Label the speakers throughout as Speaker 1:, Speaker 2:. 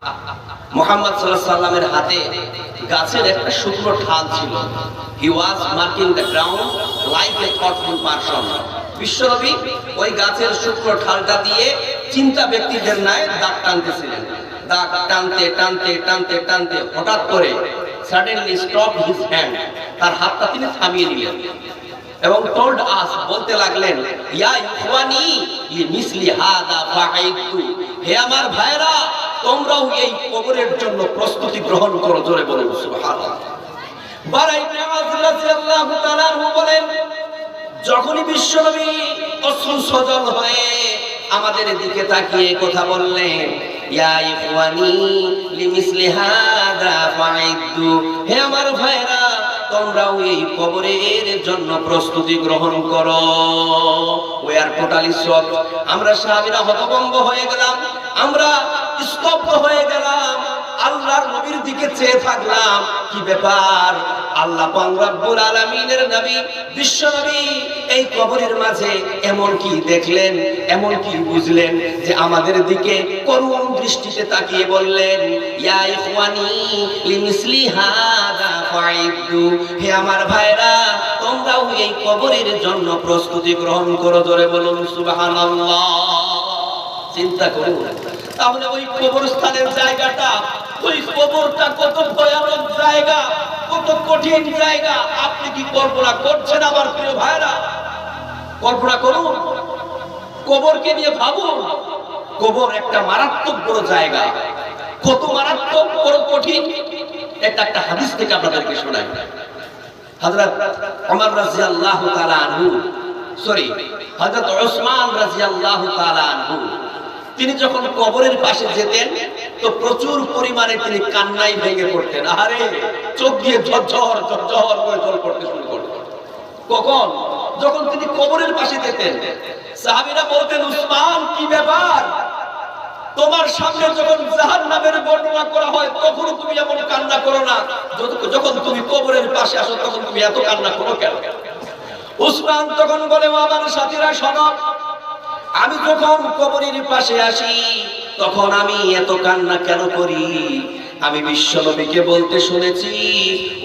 Speaker 1: মুহাম্মদ সাল্লাল্লাহু আলাইহি সাল্লামের হাতে গাছের একটা শুকনো ঠাল ছিল। He was marking the ground like a thoughtful person. বিশ্বনবী ওই গাছের শুকনো ঠালটা দিয়ে চিন্তা ব্যক্তিদের ন্যায় দাগ টানতেছিলেন। দাগ টানতে টানতে টানতে টানতে হঠাৎ করে সাডেনলি স্টপ হিজ হ্যান্ড, তার হাতটা তিনি থামিয়ে নিলেন এবং টোল্ড আস, বলতে লাগলেন, ইয়া ইখওয়ানি লিমিসলি হাদা ফাআইতু, হে আমার ভাইরা, তোমরাও এই কবরের জন্য প্রস্তুতি গ্রহণ করো। জোরে বলুন সুবহানাল্লাহ। বারা ইবনে আযিব রাদিয়াল্লাহু তাআলা বলেন, যখনই বিশ্বনবী অশ্রু সজল হয়ে আমাদের দিকে তাকিয়ে কথা বললেন, ইয়া ইখওয়ানি লিমিসলি হাদা ফাআইতু, হে আমার ভাইরা, তোমরাও এই কবরের জন্য প্রস্তুতি গ্রহণ করো। We are totally shocked. আমরা সাহাবীরা হতভম্ব হয়ে গেলাম, আমরা স্তব্ধ হয়ে গেলাম, আল্লাহর নবীর দিকে চেয়ে থাকলাম, কি ব্যাপার? আল্লাহ পাক রব্বুল আলামিনের নবী বিশ্ব নবী এই কবরের মাঝে এমন কি দেখলেন, এমন কি বুঝলেন যে আমাদের দিকে করুণ দৃষ্টিতে তাকিয়ে বললেন, ইয়া ইখওয়ানি লিমিসলি হাদা ফাইদু, হে আমার ভাইরা, তোমরাও এই কবরের জন্য প্রস্তুতি গ্রহণ করো। জোরে বলুন সুবহানাল্লাহ। চিন্তা করুন তাহলে ওই কবরস্থানের জায়গাটা, ওই কবরটা কত ভয়ানক জায়গা, কত কঠিন জায়গা। আপনি কি কল্পনা করছেন আমার প্রিয় ভাইরা? কল্পনা করুন, কবরকে নিয়ে ভাবুন। কবর একটা মারাত্মক বড় জায়গা, কত মারাত্মক বড় কঠিন। এটা একটা হাদিস থেকে আপনাদেরকে শোনাই। হযরত ওমর রাদিয়াল্লাহু তাআলা আনহু, হযরত ওসমান রাদিয়াল্লাহু তাআলা আনহু, তিনি যখন কবরের পাশে যেতেন তো প্রচুর পরিমাণে তিনি কান্নায় ভেঙে পড়তেন। আরে চোখ দিয়ে ঝরঝর ঝরঝর করে জল পড়তে শুরু করতেন। কখন? যখন তিনি কবরের পাশে যেতেন। সাহাবীরা বলতেন, উসমান, কি ব্যাপার? তোমার সামনে যখন জাহান্নামের বর্ণনা করা হয় তখনও তুমি এমন কান্না করো না, যখন তুমি কবরের পাশে আসো তখন তুমি এত কান্না করো কেন? উসমান তখন বলে, আমার সাথীরা শোনো, আমি যখন কবরের পাশে আসি তখন আমি এত কান্না কেন করি? আমি বিশ্বনবীকে বলতে শুনেছি,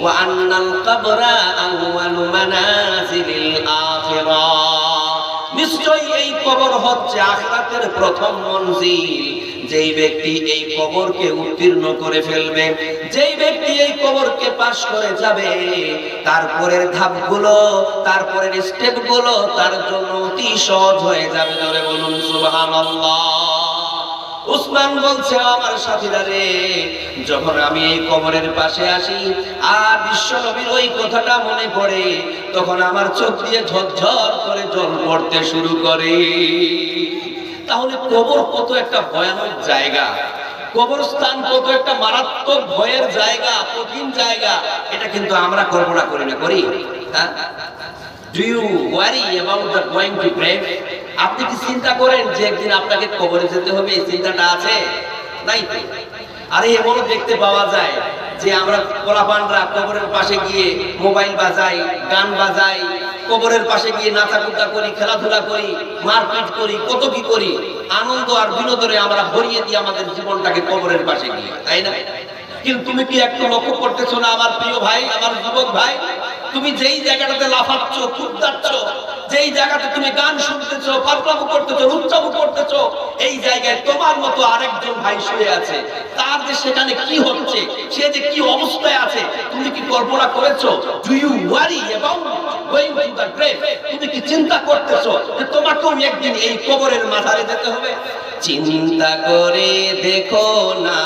Speaker 1: ওয়া আন্নাল কবরা আউয়ালু মানাজিলিল আখিরাহ, নিশ্চয়ই এই কবর হচ্ছে আখিরাতের প্রথম মঞ্জিল। যেই ব্যক্তি এই কবরকে উত্তীর্ণ করে ফেলবে, যেই ব্যক্তি এই কবরকে পাস করে যাবে, তারপরের ধাপগুলো, তারপরের স্টেপগুলো তার জন্য অতি সহজ হয়ে যাবে। জোরে বলুন সুবহানাল্লাহ। উসমান বলছে, আমার সাথীরা রে, যখন আমি এই কবরের পাশে আসি আর বিশ্বনবীর ওই কথাটা মনে পড়ে, তখন আমার চোখ দিয়ে ঝরঝর করে জল পড়তে শুরু করে। তাহলে কবর কত একটা ভয়ানক জায়গা, কবরস্থান কত একটা মারাত্মক ভয়ের জায়গা, কঠিন জায়গা। এটা কিন্তু আমরা কল্পনা করি না, করি? হ্যাঁ? Do you worry about the going to grave? আপনি কি চিন্তা করেন যে একদিন আপনাকে কবরে যেতে হবে? এই চিন্তাটা আছে? নাই তো। আরে এমনও দেখতে পাওয়া যায় যে আমরা পোলাপানরা কবরের পাশে গিয়ে মোবাইল বাজাই, গান বাজাই, কবরের পাশে গিয়ে নাচাকুটা করি, খেলাধুলা করি, মারপিট করি, কত কি করি। আনন্দ আর বিনোদনে আমরা ভরিয়ে দিই আমাদের জীবনটাকে কবরের পাশে গিয়ে, তাই না? কিন্তু তুমি কি একটু লক্ষ্য করতেছো না আমার প্রিয় ভাই, আমার যুবক ভাই, তুমি যেই জায়গাটাতে লাফাচ্ছ, কুদাচ্ছ, যেই জায়গাতে তুমি গান শুনতেছো, পাগলামো করতেছো, উচ্চাবু করতেছো, এই জায়গায় তোমার মতো আরেকজন ভাই শুয়ে আছে। তার যে সেখানে কি হচ্ছে, সে যে কি অবস্থায় আছে, তুমি কি কল্পনা করেছো? Do you worry about going to the grave? তুমি কি চিন্তা করতেছো যে তোমাকেও একদিন এই কবরের মাঝারে যেতে হবে? চিন্তা করে দেখো না,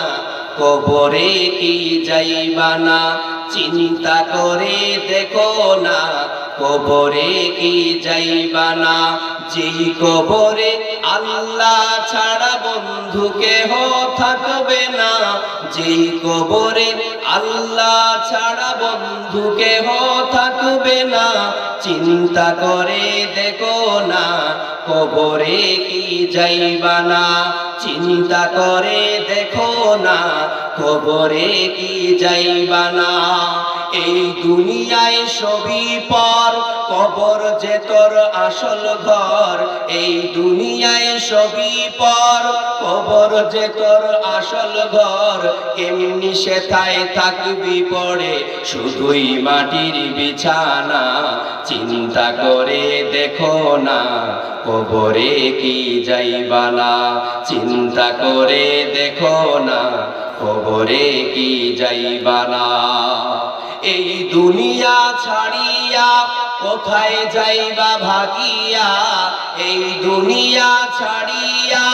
Speaker 1: কবরে কি যাইবা না? চিন্তা করে দেখো না, কবরে কি যাইবা না? যেই কবরে আল্লাহ ছাড়া বন্ধু কেহ থাকবে না, যেই কবরে আল্লাহ ছাড়া বন্ধু কেহ থাকবে না। চিন্তা করে দেখো না, কবরে কি যাইবা না? চিন্তা করে দেখো না, কবরে কি যাইবা না? এই দুনিয়ায় সবই পর, কবর যে তোর আসল ঘর। ঘর, এই দুনিয়ায় সবই পর, কবর যে তোর আসল ঘর। কেমনি সেথায় থাকবি পড়ে শুধুই মাটির বিছানা, চিন্তা করে দেখো না কবরে কি যাইবা না, চিন্তা করে দেখো না কবরে কি যাইবা না। এই দুনিয়া ছাড়িয়া কোথায় যাইবা ভাগিয়া, এই দুনিয়া ছাড়িয়া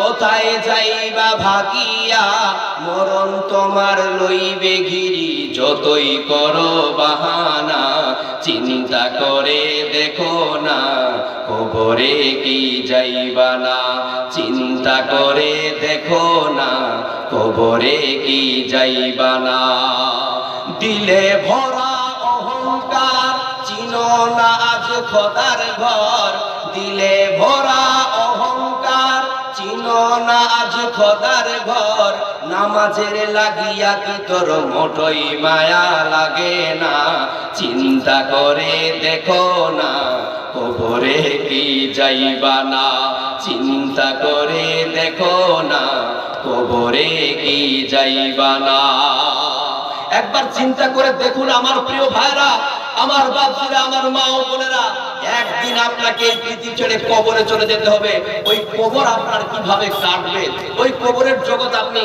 Speaker 1: কোথায় যাইবা ভাগিয়া, মরণ তোমার লইবে ঘিরি যতই করো বাহানা, চিন্তা করে দেখো না কবরে কি যাইবা না, চিন্তা করে দেখো না কবরে কি যাইবা না। দিলে ভরা অহংকার চিনো না আজ খোদার ঘর, দিলে ভরা অহংকার চিনো না আজ খোদার ঘর। নামাজের লাগিয়া কি তোর মোটই মায়া লাগে না, চিন্তা করে দেখো না কবরে কি যাইবা না, চিন্তা করে দেখো না কবরে কি যাইবা না। একবার চিন্তা করে দেখুন আমার প্রিয় ভাইরা, আমার বাপজিরা, আমার মা ও বোনেরা, একদিন আপনাকে এই পৃথিবী ছেড়ে কবরে চলে যেতে হবে। ওই কবর আপনার কিভাবে কাটবে, ওই কবরের জগৎ আপনি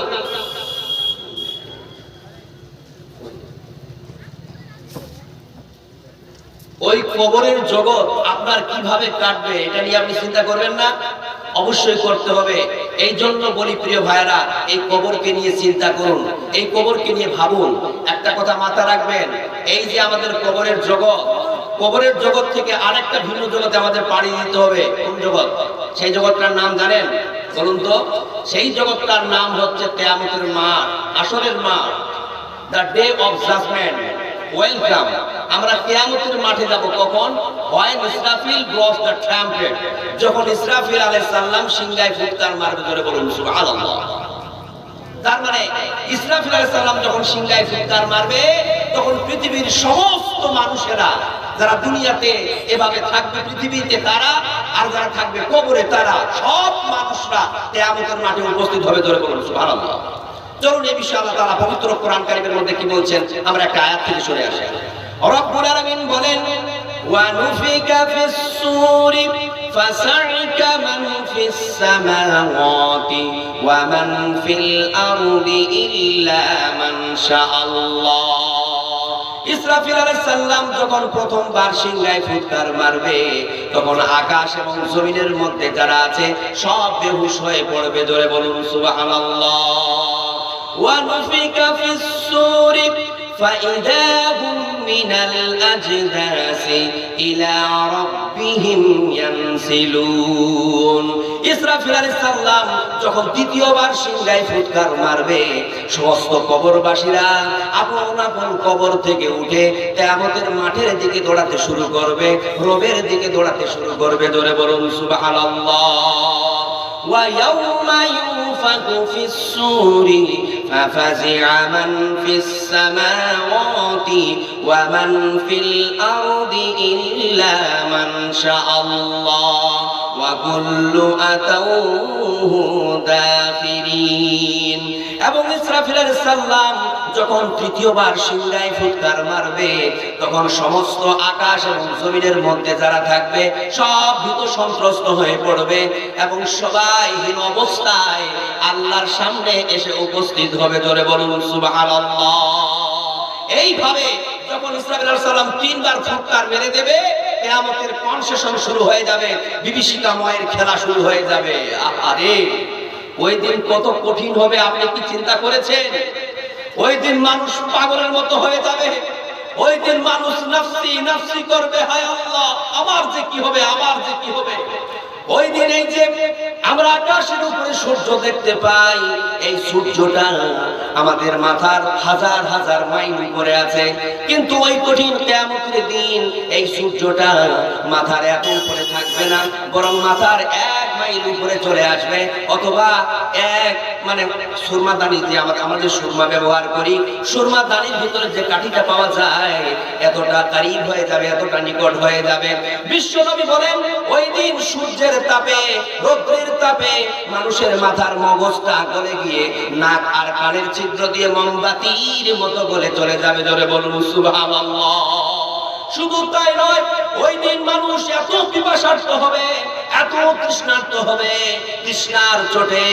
Speaker 1: ওই কবরের জগৎ আপনার কিভাবে কাটবে, এটা নিয়ে আপনি চিন্তা করবেন না? অবশ্যই করতে হবে। এই জন্য বলি প্রিয় ভাইরা, এই কবরকে নিয়ে চিন্তা করুন, এই কবরকে নিয়ে ভাবুন। একটা কথা মাথা রাখবেন, এই যে আমাদের কবরের জগৎ, কবরের জগৎ থেকে আরেকটা ভিন্ন জগতে আমাদের পাড়ি দিতে হবে। কোন জগৎ? সেই জগৎটার নাম জানেন? বলুন তো। সেই জগৎটার নাম হচ্ছে কিয়ামতের মাঠ, আসরের মাঠ, the day of judgement. Welcome. আমরা কিয়ামতের মাঠে যাব কখন? when Israfil blows the trumpet, যখন ইসরাফিল আলাইহিস সালাম সিংহায় ফুৎকার মারবে। ধরে বলুন সুবহানাল্লাহ। তার মানে ইসরাফিল আলাইহিস সালাম যখন সিংহায় ফুৎকার মারবে, তখন পৃথিবীর সমস্ত মানুষেরা যারা দুনিয়াতে এভাবে থাকবে পৃথিবীতে তারা, আর যারা থাকবে কবরে তারা, সব মানুষরা কিয়ামতের মাঠে উপস্থিত হবে। ধরে বলুন সুবহানাল্লাহ। চলুন এই বিষয়ে আল্লাহ তাআলা পবিত্র কোরআন কারীমের মধ্যে কি বলছেন আমরা একটা আয়াত থেকে শুনে আসি। রব্বুল আলামিন বলেন, ওয়া নুফিকা ফিস সূরি ফাসাইকা মান ফিস সামাওয়াতি ওয়া মান ফিল আরদি ইল্লা মান শাআল্লাহ। ইসরাফিল আলাইহিস সালাম যখন প্রথমবার সিংহায় ফুৎকার মারবে, তখন আকাশ এবং জমিনের মধ্যে যারা আছে সব বেহুশ হয়ে পড়বে। জোরে বলুন সুবহানাল্লাহ। ونفخ في الصور فإذا هم من الأجداث إلى ربهم ينسلون। ইসরাফিল আলাইহিস সালাম যখন দ্বিতীয়বার সিংহায় ফুৎকার মারবে, সমস্ত কবরবাসীরা আপন আপন কবর থেকে উঠে কিয়ামতের মাঠের দিকে দৌড়াতে শুরু করবে, রবের দিকে দৌড়াতে শুরু করবে। জোরে বলুন সুবহানাল্লাহ। ويوم ينفخ في الصور ففزع من في السماوات ومن في الأرض إلا من شاء الله وكل أتوه داخرين। এবং ইসরাফিল আলাইহিস সালাম যখন তৃতীয়বার সিংহায় ফুৎকার মারবে, তখন সমস্ত আকাশ এবং জমিনের মধ্যে যারা থাকবে সব ভীত সন্ত্রস্ত হয়ে পড়বে এবং সবাই হীন অবস্থায় আল্লাহর সামনে এসে উপস্থিত হবে। জোরে বলুন সুবহানাল্লাহ। এইভাবে যখন ইসরাফিল আলাইহিস সালাম তিনবার ফুৎকার মেরে দেবে, কিয়ামতের কনসেশন শুরু হয়ে যাবে, বিভীষিকাময়ের খেলা শুরু হয়ে যাবে। আরে ওই দিন কত কঠিন হবে আপনি কি চিন্তা করেছেন? ওই দিন মানুষ পাগলের মতো হয়ে যাবে, ওই দিন মানুষ নাফসি নাফসি করবে, হায় আল্লাহ আমার যে কি হবে, আমার যে কি হবে। ওই দিন এই যে আমরা আকাশের উপরে সূর্য দেখতে পাই, এই সূর্যটা আমাদের মাথার হাজার হাজার মাইল উপরে আছে, কিন্তু ওই কঠিন কিয়ামতের দিন এই সূর্যটা মাথার এত উপরে থাকবে না, বরং মাথার 1 মাইল উপরে চলে আসবে, অথবা 1 মানে সুরমা দানি যে আমাদের সুরমা ব্যবহার করি, সুরমা দানির ভিতরে যে কাঠিটা পাওয়া যায় এতটা কারিব হয়ে যাবে, এতটা নিকট হয়ে যাবে। বিশ্বনবী বলেন ওই দিন সূর্যের তাপে, রৌদ্রের তাপে মানুষের মাথার মগজটা গলে গিয়ে নাক আর কানের ছিদ্র দিয়ে মোমবাতির মতো গলে চলে যাবে। জোরে বলুন সুবহানাল্লাহ। শুধু তাই নয়, ওই দিন মানুষ এত পিপাসার্ত হবে, এত তৃষ্ণার্ত হবে, তৃষ্ণার চোটে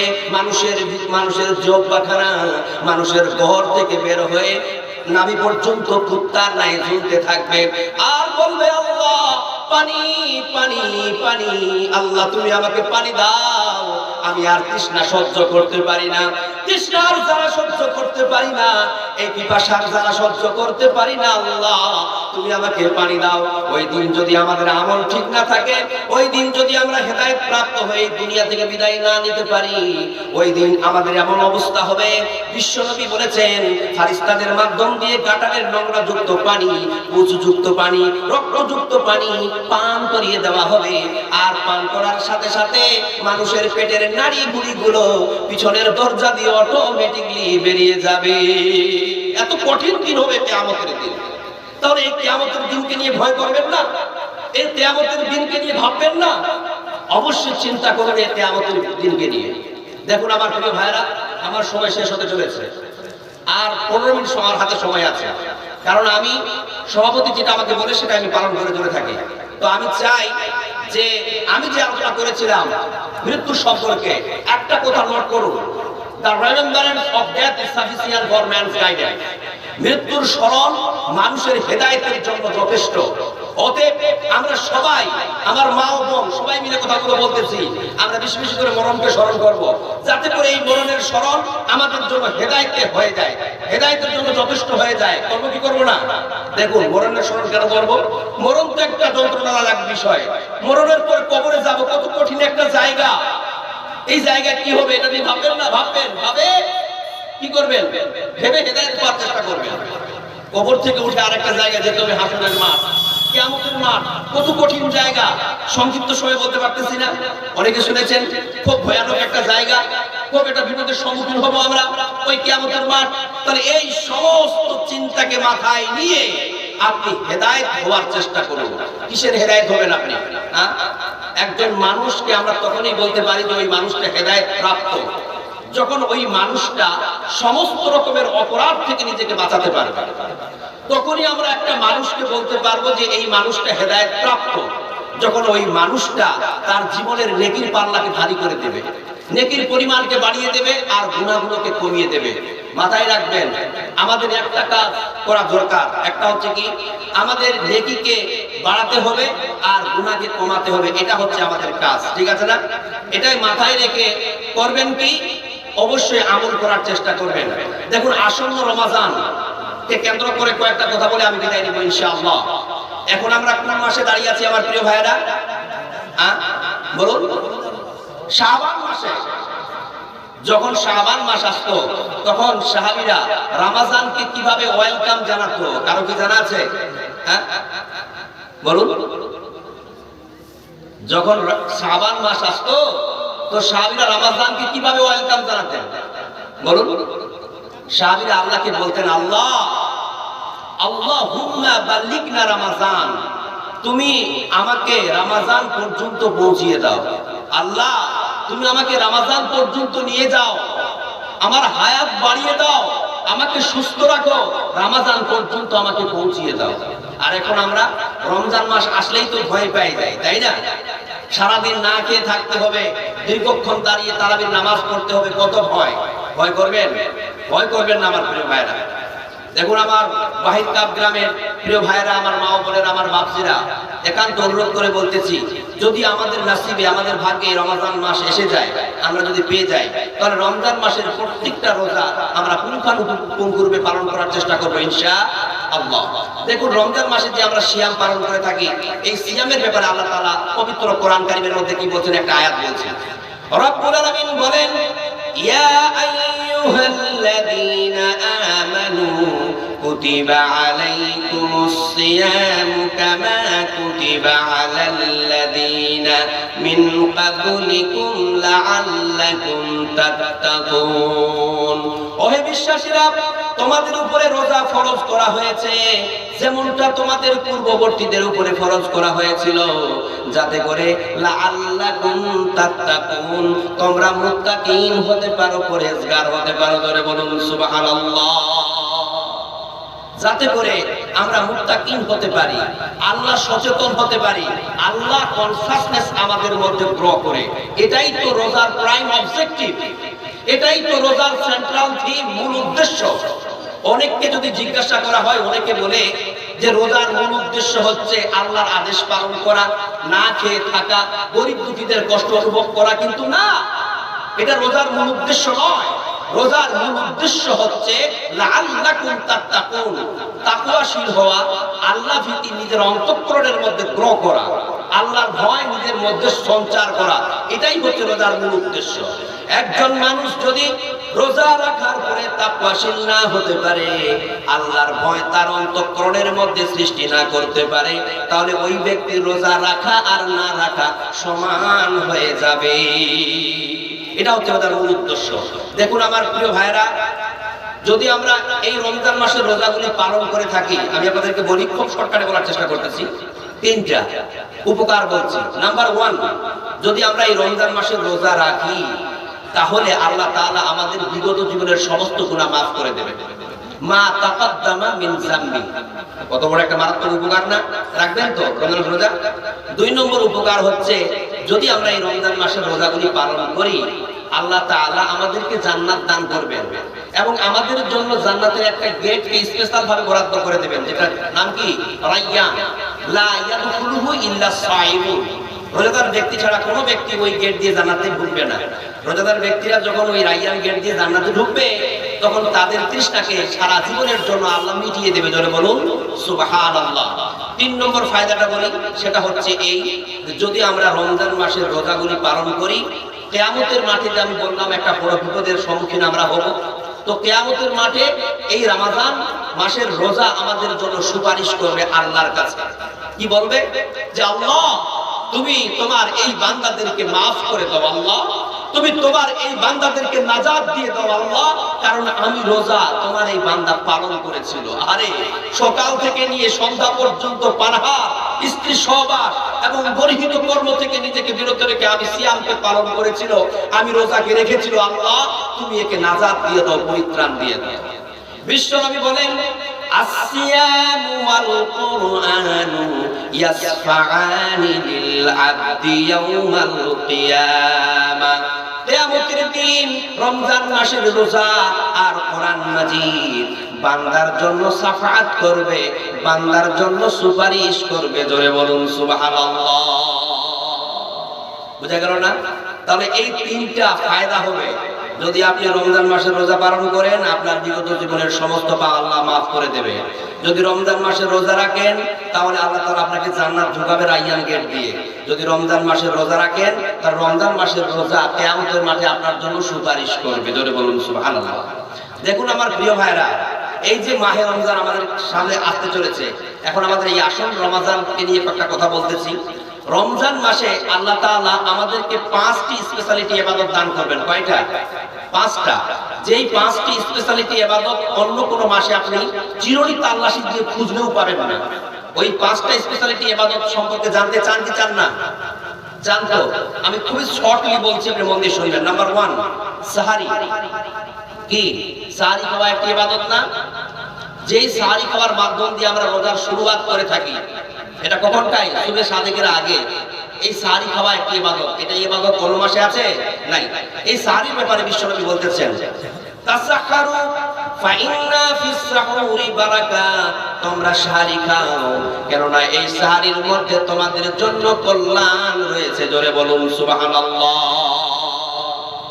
Speaker 1: মানুষের জিহ্বাখানা মানুষের ঘর থেকে বের হয়ে নাভি পর্যন্ত কুত্তার নাই ঝুলতে থাকবে আর বলবে আল্লাহ পানি পানি পানি, আল্লাহ তুমি আমাকে পানি দাও, আমি আর তৃষ্ণা সহ্য করতে পারি না। তৃষ্ণার যারা সহ্য করতে পারি না, এই পিপাসার যারা সহ্য করতে পারি না, আল্লাহ তুমি আমাকে পানি দাও। ওই দিন যদি আমাদের আমল ঠিক না থাকে, ওই দিন যদি আমরা হেদায়েত প্রাপ্ত হয়ে দুনিয়া থেকে বিদায় না নিতে পারি, ওই দিন আমাদের এমন অবস্থা হবে। বিশ্বনবী বলেছেন ফারিস্তাদের মাধ্যম দিয়ে কাঁটালের নোংরা যুক্ত পানি, পুঁজযুক্ত পানি, রক্তযুক্ত পানি পান করিয়ে দেওয়া হবে। আর পান করার সাথে সাথে মানুষের পেটের নাড়ি বুড়িগুলো পিছনের দরজা দিয়ে অটোমেটিকলি বেরিয়ে যাবে। এত কঠিন দিন হবে কিয়ামতের দিন। তাহলে এই কিয়ামতের দিনকে নিয়ে ভয় করবেন না? এই কিয়ামতের দিনকে নিয়ে ভাববেন না? অবশ্যই চিন্তা করবেন এই কিয়ামতের দিনকে নিয়ে। দেখুন আমার প্রিয় ভাইরা, আমার সময় শেষ হতে চলেছে, আর 15 মিনিট আমার হাতে সময় আছে। কারণ আমি সভাপতি যেটা আমাকে বলে সেটা আমি পালন করে চলে থাকি। তো আমি চাই যে আমি যে আলোচনা করেছিলাম মৃত্যু সম্পর্কে, একটা কথা নোট করুন, The remembrance of death is sufficient for man's guidance. মৃত্যুর স্মরণ মানুষের হেদায়েতের জন্য যথেষ্ট। অতএব আমরা সবাই, আমার মা ও বোন সবাই মিলে কথাগুলো বলতেছি, আমরা বেশি বেশি করে মরণকে স্মরণ করব, যাতে করে এই মরণের স্মরণ আমাদের জন্য হেদায়েতে হয়ে যায়, হেদায়েতের জন্য যথেষ্ট হয়ে যায়। করব কি করব না? দেখুন মরণের স্মরণ কেন করব? মরণ তো একটা যন্ত্রণাদায়ক বিষয়। মরণের পর কবরে যাব, কত কঠিন একটা জায়গা। এই জায়গায় কি হবে এটা নিয়ে ভাববেন না? ভাববেন, ভাবে কি করবেন? ভেবে হেদায়েত পাওয়ার চেষ্টা করবেন। কবর থেকে উঠে আরেকটা জায়গায় যেতে হবে, হাসরের মাঠ, কিয়ামতের মাঠ। কত কঠিন জায়গা, সংক্ষিপ্ত সময় বলতে পারতেছি না। অনেকে শুনেছেন খুব ভয়ানক একটা জায়গা, খুব একটা বিপদের সম্মুখীন হবো আমরা, ওই কিয়ামতের মাঠ। তাহলে এই সমস্ত চিন্তাকে মাথায় নিয়ে আপনি হেদায়েত হওয়ার চেষ্টা করুন। কিসের হেদায়েত হবেন আপনি? একজন মানুষকে আমরা তখনই বলতে পারি যে ওই মানুষটা হেদায়েত প্রাপ্ত, যখন ওই মানুষটা সমস্ত রকমের অপরাধ থেকে নিজেকে বাঁচাতে পারবে। তখনই আমরা একটা মানুষকে বলতে পারবো যে এই মানুষটা হেদায়েত প্রাপ্ত, যখন ওই মানুষটা তার জীবনের নেকির পাল্লাকে ভারী করে দেবে, নেকির পরিমাণকে বাড়িয়ে দেবে আর গুনাহগুলোকে কমিয়ে দেবে। মাথায় রাখবেন, আমাদের একটা কাজ করা দরকার, একটা হচ্ছে কি আমাদের নেকিকে বাড়াতে হবে আর গুনাহকে কমাতে হবে। এটা হচ্ছে আমাদের কাজ, ঠিক আছে না? এটাই মাথায় রেখে করবেন কি, অবশ্যই আমল করার চেষ্টা করবেন। দেখুন আসন্ন রমাজান কে কেন্দ্র করে কয়েকটা কথা বলে আমি বিদায় নিব ইনশাআল্লাহ। এখন আমরা কোন মাসে দাঁড়িয়ে আছি আমার প্রিয় ভাইরা? বলুন, শাবান মাসে। যখন শাবান মাস আসতো তখন সাহাবীরা রমজানকে কিভাবে ওয়েলকাম জানাতো, কারো কি জানা আছে? বলুন। যখন শাবান মাস আসতো তো সাহাবীরা রমজানকে কিভাবে ওয়েলকাম জানাতেন? বলুন। সাহাবীরা আল্লাহকে বলতেন, আল্লাহ আল্লাহুম্মা বাল্লিগনা রমজান, তুমি আমাকে রমজান পর্যন্ত পৌঁছিয়ে দাও। আল্লাহ তুমি আমাকে রমজান পর্যন্ত নিয়ে যাও, আমার হায়াত বাড়িয়ে দাও, আমাকে সুস্থ রাখো, রমজান পর্যন্ত আমাকে পৌঁছিয়ে দাও। আর এখন আমরা রমজান মাস আসলেই তো ভয় পেয়ে যাই, তাই না? সারাদিন না খেয়ে থাকতে হবে, দীর্ঘক্ষণ দাঁড়িয়ে তারাবির নামাজ পড়তে হবে, কত ভয়। ভয় করবেন? ভয় করবেন না আমার প্রিয় ভাইরা। দেখুন আমার বাহিরকাপ গ্রামের প্রিয় ভাইরা, আমার মা ও বোনেরা, আমার বাপজিরা, একান্ত অনুরোধ করে বলতেছি, যদি আমাদের নসিবে, আমাদের ভাগ্যে রমজান মাস এসে যায়, আমরা যদি পেয়ে যাই, তাহলে রমজান মাসের প্রত্যেকটা রোজা আমরা পুঙ্খানুপুঙ্খরূপে পালন করার চেষ্টা করবো ইনশাআল্লাহ। দেখুন রমজান মাসে যে আমরা সিয়াম পালন করে থাকি, এই সিয়ামের ব্যাপারে আল্লাহ তাআলা পবিত্র কোরআন কারীমের মধ্যে কি বলছেন? একটা আয়াত বলছেন, রব্বুল আলামিন বলেন, ইয়া আইয়ুহাল্লাযীনা আমানু কুতিবা আলাইকুমুস সিয়ামু কামা কুতিবা আলাল্লাযীনা মিন ক্বাবলিকুম লাআল্লাকুম তাত্তাকুন। ওহে বিশ্বাসীরা, তোমাদের উপরে রোজা ফরজ করা হয়েছে যেমনটা তোমাদের পূর্ববর্তীদের উপরে ফরজ করা হয়েছিল, যাতে করে লাআল্লাকুম তাত্তাকুন, তোমরা মুত্তাকিন হতে পারো, পরহেজগার হতে পারো। ধরে বলুন সুবহানাল্লাহ। যাতে করে আমরা মুত্তাকিন হতে পারি, আল্লাহ সচেতন হতে পারি, আল্লাহ কনসাসনেস আমাদের মধ্যে গ্রো করে। এটাই তো রোজার প্রাইম অবজেক্টিভ, এটাই তো রোজার সেন্ট্রাল থিম, মূল উদ্দেশ্য। অনেককে যদি জিজ্ঞাসা করা হয়, অনেকে বলে যে রোজার মূল উদ্দেশ্য হচ্ছে আল্লাহর আদেশ পালন করা, না খেয়ে থাকা, গরিব দুঃখীদের কষ্ট অনুভব করা। কিন্তু না, এটা রোজার মূল উদ্দেশ্য নয়। রোজার মূল উদ্দেশ্য হচ্ছে লাআল্লাকুম তাত্তাকুন, তাকওয়াশীল হওয়া, আল্লাহ ভীতি নিজের অন্তঃকরণের মধ্যে গ্রো করা, আল্লাহর ভয় নিজের মধ্যে সঞ্চার করা। এটাই হচ্ছে রোজার মূল উদ্দেশ্য। একজন মানুষ যদি রোজা রাখার পরে তাকওয়াশীল না হতে পারে, আল্লাহর ভয় তার অন্তঃকরণের মধ্যে সৃষ্টি না করতে পারে, তাহলে ওই ব্যক্তির রোজা রাখা আর না রাখা সমান হয়ে যাবে। এটা হচ্ছে রোজার মূল উদ্দেশ্য। দেখুন আমার প্রিয় ভাইরা, যদি আমরা এই রমজান মাসের রোজাগুলি পালন করে থাকি, আমি আপনাদেরকে বলি, খুব শর্টকাটে বলার চেষ্টা করতেছি, তিনটা উপকার বলছি। নাম্বার 1, যদি আমরা এই রমজান মাসের রোজা রাখি, তাহলে আল্লাহ তাআলা আমাদের বিগত জীবনের সমস্ত গুনাহ মাফ করে দেবেন। মা তাকাদ্দামা মিন যামবি। কত বড় একটা মারাত্মক উপকার না? রাখবেন তো রমজান রোজা? 2 নম্বর উপকার হচ্ছে, যদি আমরা এই রমজান মাসের রোজাগুলি পালন করি, আল্লাহ তাআলা আমাদেরকে জান্নাত দান করবেন এবং আমাদের জন্য জান্নাতের একটা গেটকে স্পেশাল ভাবে বরাদ্দ করে দেবেন, যেটার নাম কি? রায়্যান। লা ইয়াদখুলুহু ইল্লা সাইমুন। রোজাদার ব্যক্তি ছাড়া কোনো ব্যক্তি ওই গেট দিয়ে জান্নাতে ঢুকবে না। রোজাদার ব্যক্তিরা যখন ওই রায়্যান গেট দিয়ে জান্নাতে ঢুকবে, তখন তাদের তৃষ্ণাকে সারা জীবনের জন্য আল্লাহ মিটিয়ে দেবে। জোরে বলুন সুবহানাল্লাহ। 3 নম্বর ফায়দাটা বলি, সেটা হচ্ছে এই, যদি আমরা রমজান মাসের রোজাগুলি পালন করি, কিয়ামতের মাঠে, যে আমি বললাম একটা বড় বিপদের সম্মুখীন আমরা হব, তো কিয়ামতের মাঠে এই রমজান মাসের রোজা আমাদের জন্য সুপারিশ করবে আল্লাহর কাছে। কি বলবে? যে আল্লাহ, তুমি তোমার এই বান্দাদেরকে মাফ করে দাও আল্লাহ, তুমি তোমার এই বান্দাদেরকে নাজাত দিয়ে দাও আল্লাহ, কারণ আমি রোজা তোমার এই বান্দা পালন করেছিল। আরে সকাল থেকে নিয়ে সন্ধ্যা পর্যন্ত পানাহার, স্ত্রী সহবাস এবং বর্হিত কর্ম থেকে নিজেকে বিরত রেখে আমি সিয়ামকে পালন করেছিল, আমি রোজাকে রেখেছিল। আল্লাহ, তুমি একে নাজাত দিয়ে দাও, পরিত্রাণ দিয়ে দাও। বিশ্বনবী বলেন, আসিয়ামু ওয়াল কুরআনু ইয়াসফাআনি লিল আবদি ইয়াউমাল কিয়ামাহ। কিয়ামতের দিন রমজান মাসের রোজা আর কোরআন মাজিদ বান্দার জন্য শাফাআত করবে, বান্দার জন্য সুপারিশ করবে। জোরে বলুন সুবহানাল্লাহ। বুঝা গেল না? তাহলে এই 3টা ফায়দা হবে যদি আপনি রমজান মাসের রোজা পালন করেন। আপনার বিগত জীবনের সমস্ত পাপ আল্লাহ মাফ করে দেবে। যদি রমজান মাসের রোজা রাখেন, তাহলে আল্লাহ তাআলা আপনাকে জান্নাত ঢুকাবে রায়্যান গেট দিয়ে। যদি রমজান মাসের রোজা রাখেন, তার রমজান মাসের রোজা কিয়ামতের মাঠে আপনার জন্য সুপারিশ করবে। জোরে বলুন সুবহানাল্লাহ। দেখুন আমার প্রিয় ভাইরা, এই যে মাহে রমজান আমাদের সামনে আসতে চলেছে, এখন আমাদের এই আসল রমজানকে নিয়ে একটা কথা বলতেছি। রমজান মাসে আল্লাহ তাআলা আমাদেরকে 5টি স্পেশালিটি ইবাদত দান করবেন। কয়টা? 5টা। যেই 5টি স্পেশালিটি ইবাদত অন্য কোনো মাসে আপনি চিরনি তাল্লাশি দিয়ে খুঁজলেও পাবেন না। ওই 5টা স্পেশালিটি ইবাদত সম্পর্কে জানতে চান কি চান না? জানতো? আমি খুবই শর্টলি বলছি, আপনি মন দিয়ে শুনবেন। নাম্বার 1, সাহারি। কি? সাহারি খাওয়া একটি ইবাদত না? যেই সাহারি খাওয়ার মাধ্যম দিয়ে আমরা রোজার শুরুয়াত করে থাকি, এটা কখনটাই সুবে সাদেকের আগে। এই সাহারি খাওয়া একটি ইবাদত। এটা ইবাদত কোন মাসে আছে? নাই। এই সাহারির ব্যাপারে বিশ্বনবী বলতেছেন, তাসাহহারু ফাইন্না ফিস সাহুরি বারাকা। তোমরা সাহারি খাও, কেননা এই সাহারির মধ্যে তোমাদের জন্য কল্যাণ রয়েছে। জোরে বলুন সুবহানাল্লাহ।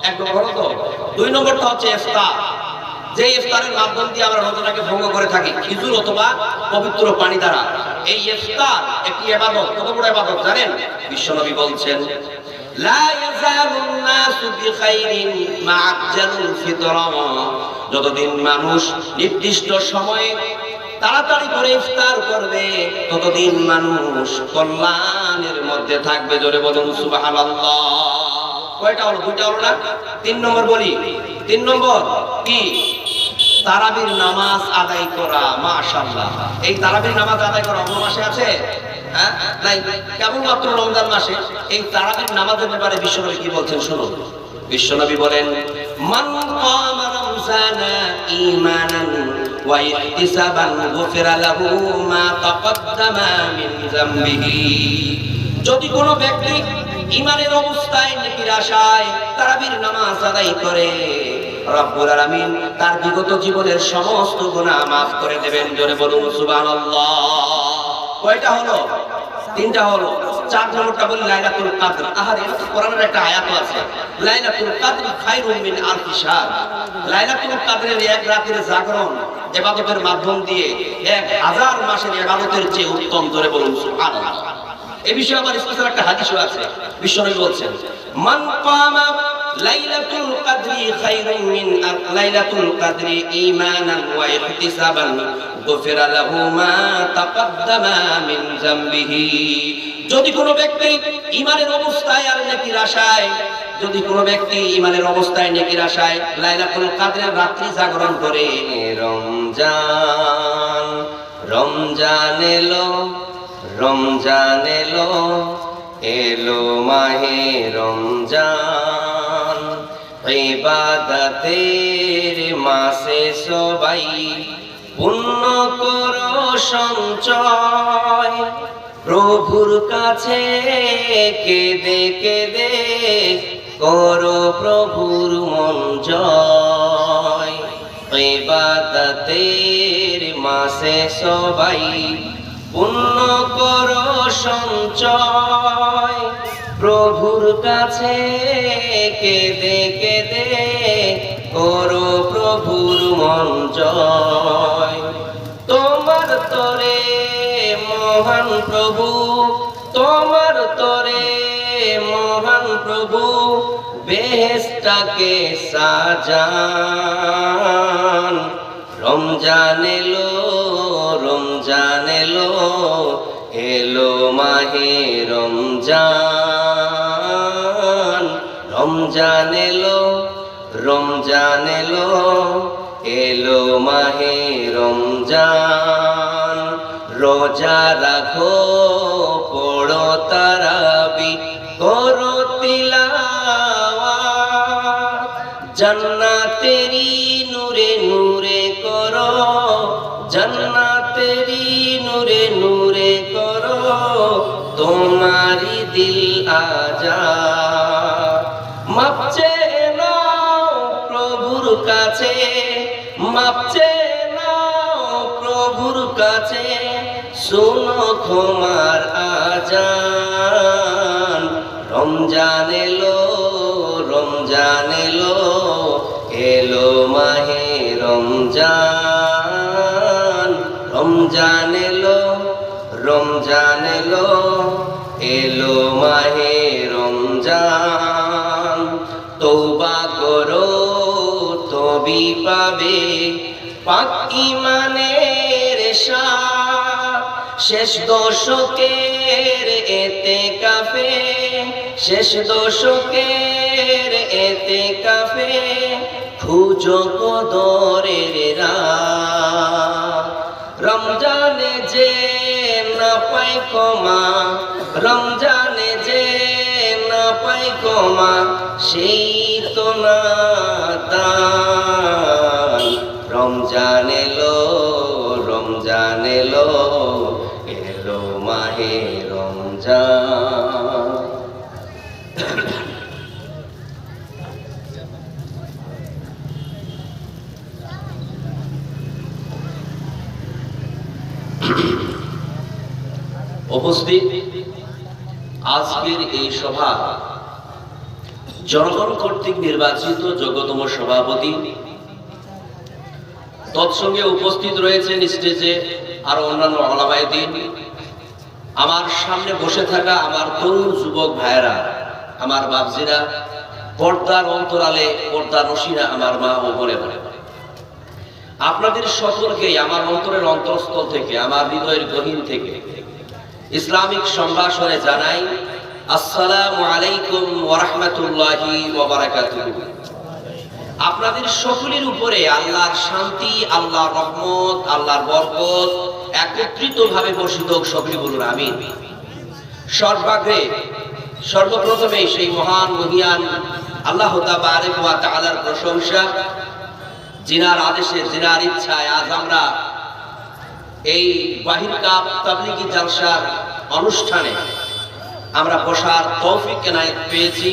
Speaker 1: একদম বলো তো। 2 নম্বরটা হচ্ছে ইফতার। যে ইফতারের মাধ্যম দিয়ে আমরা রোজাটাকে ভঙ্গ করে থাকি, খিজুর অথবা পবিত্র পানি দ্বারা। এই ইফতার একটি ইবাদত। কত বড় ইবাদত জানেন? বিশ্বনবী বলছেন, লা ইয়াজালুন নাসু বিখাইরিন মা আজ্জালুল ফিতরা। যতদিন মানুষ নির্দিষ্ট সময়ে তাড়াতাড়ি করে ইফতার করবে, ততদিন মানুষ কল্যাণের মধ্যে থাকবে। জোরে বলুন সুবহানাল্লাহ। কয়টা হলো? দুইটা হলো না? 3 নম্বর বলি। 3 নম্বর কি? তারাবির নামাজ আদায় করা। মাশাআল্লাহ, এই তারাবির নামাজ আদায় করা অন্য মাসে আছে? হ্যাঁ, নাই। কেবলমাত্র রমজান মাসে এই তারাবির নামাজের ব্যাপারে বিশ্বনবী কি বলছেন শুনুন। বিশ্বনবী বলেন, মান কামা রমজানা ঈমানান ওয়া ইহতিসাবান গুফিরা লাহু মা তাকদ্দামা মিন যামবিহি। যদি কোনো ব্যক্তি ঈমানের অবস্থায় নেকির আশায় তারাবির নামাজ আদায় করে, রব্বুল আলামিন তার বিগত জীবনের সমস্ত গুনাহ মাফ করে দেবেন। জোরে বলুন সুবহানাল্লাহ। কয়টা হলো? 3টা হলো। 4 নম্বরটা বলি লাইলাতুল কদর। আহারে, এটা তো কোরআনের একটা আয়াত আছে, লাইলাতুল কদর খায়রুম মিন আলফি শাহর। লাইলাতুল কদরের এক রাতের জাগরণ ইবাদতের মাধ্যম দিয়ে 1000 মাসের ইবাদতের চেয়ে উত্তম। জোরে বলুন সুবহানাল্লাহ। এই বিষয়ে আমার স্পেশাল একটা হাদিসও আছে। বিশ্বনবী বলছেন, মান কামা লাইলাতুল কদরি খায়রুম মিন লাইলাতুল কদরি ঈমানান ওয়া ইহতিসাবান গুফিরা লাহু মা তাকদ্দামা মিন যামবিহি। যদি কোনো ব্যক্তি ঈমানের অবস্থায় আর নেকির আশায়, যদি কোনো ব্যক্তি ঈমানের অবস্থায় নেকির আশায় লাইলাতুল কদরের রাত্রি জাগরণ করে, রমজান রমজান এলো, রমজান এলো, এলো মাহে রমজান, ইবাদতের মাসে সবাই পুণ্য করো সঞ্চয়, প্রভুর কাছে কেঁদে কেঁদে করো প্রভুর মন জয়, ইবাদতের মাসে সবাই পুণ্য করো সঞ্চয়, প্রভুর কাছে কেঁদে কেঁদে করো প্রভুর মন জয়। তোমার তরে মহান প্রভু, তোমার তরে মহান প্রভু বেহেশতকে সাজান, রমজান এলো, রমজান এলো, এলো মাহে রমজান, রমজান এলো, রমজান এলো, এলো মাহে রমজান, রোজা রাখো, পড়ো তারাবি, করো তিলাওয়াত, জান্নাতেরি নূরে নূরে করো, জান্নাতেরি নূরে নূরে করো তোমারি দিল আজাদ। মাপ চেয়ে নাও প্রভুর কাছে, মাপ চেয়ে নাও প্রভুর কাছে, শোনো ক্ষমার আজান, রমজান এলো, রমজান এলো, এলো মাহে রমজান, রমজান এলো, রমজান এলো, এলো মাহে রমজান, তওবা করো তবে পাবে পাক ঈমানের স্বাদ, শেষ দশকের এতেকাফে, শেষ দশকের এতেকাফে খুঁজো কদরের রাত, রমজানে যে না পাই ক্ষমা, রমজানে যে না পাই ক্ষমা, সেই তো নাদান, রমজান এলো, রমজান এলো, এলো মাহে রমজান। উপস্থিত আজকের এই সভা জনগণ কর্তৃক নির্বাচিত যোগ্যতম সভাপতি, তৎসঙ্গে উপস্থিত রয়েছেন স্টেজে আরো অন্যান্য ওলামায়ে দ্বীন, আমার সামনে বসে থাকা আমার তরুণ যুবক ভাইয়েরা, আমার বাপজিরা, পর্দার অন্তরালে পর্দা নশীরা আমার মা ও বোনেরা, আপনাদের সকলকে আমার অন্তরের অন্তরস্থল থেকে, আমার হৃদয়ের গহীন থেকে ইসলামিক সম্ভাষণে জানাই আসসালামু আলাইকুম ওয়া রাহমাতুল্লাহি ওয়া বারাকাতুহু। আপনাদের সকলের উপরে আল্লাহর শান্তি, আল্লাহর রহমত, আল্লাহর বরকত একত্রিতভাবে বর্ষিত হোক, সকলে বলুন আমিন। সর্বাগ্রে সর্বপ্রথমে সেই মহান মহিয়ান আল্লাহ তাবারক ওয়া তাআলার প্রশংসা, জিনার আদেশে, জিনার ইচ্ছায় আজ আমরা এই বাহির কাপ তাবলীগী জালসার অনুষ্ঠানে আমরা বসার তৌফিক এনায়েত পেয়েছি।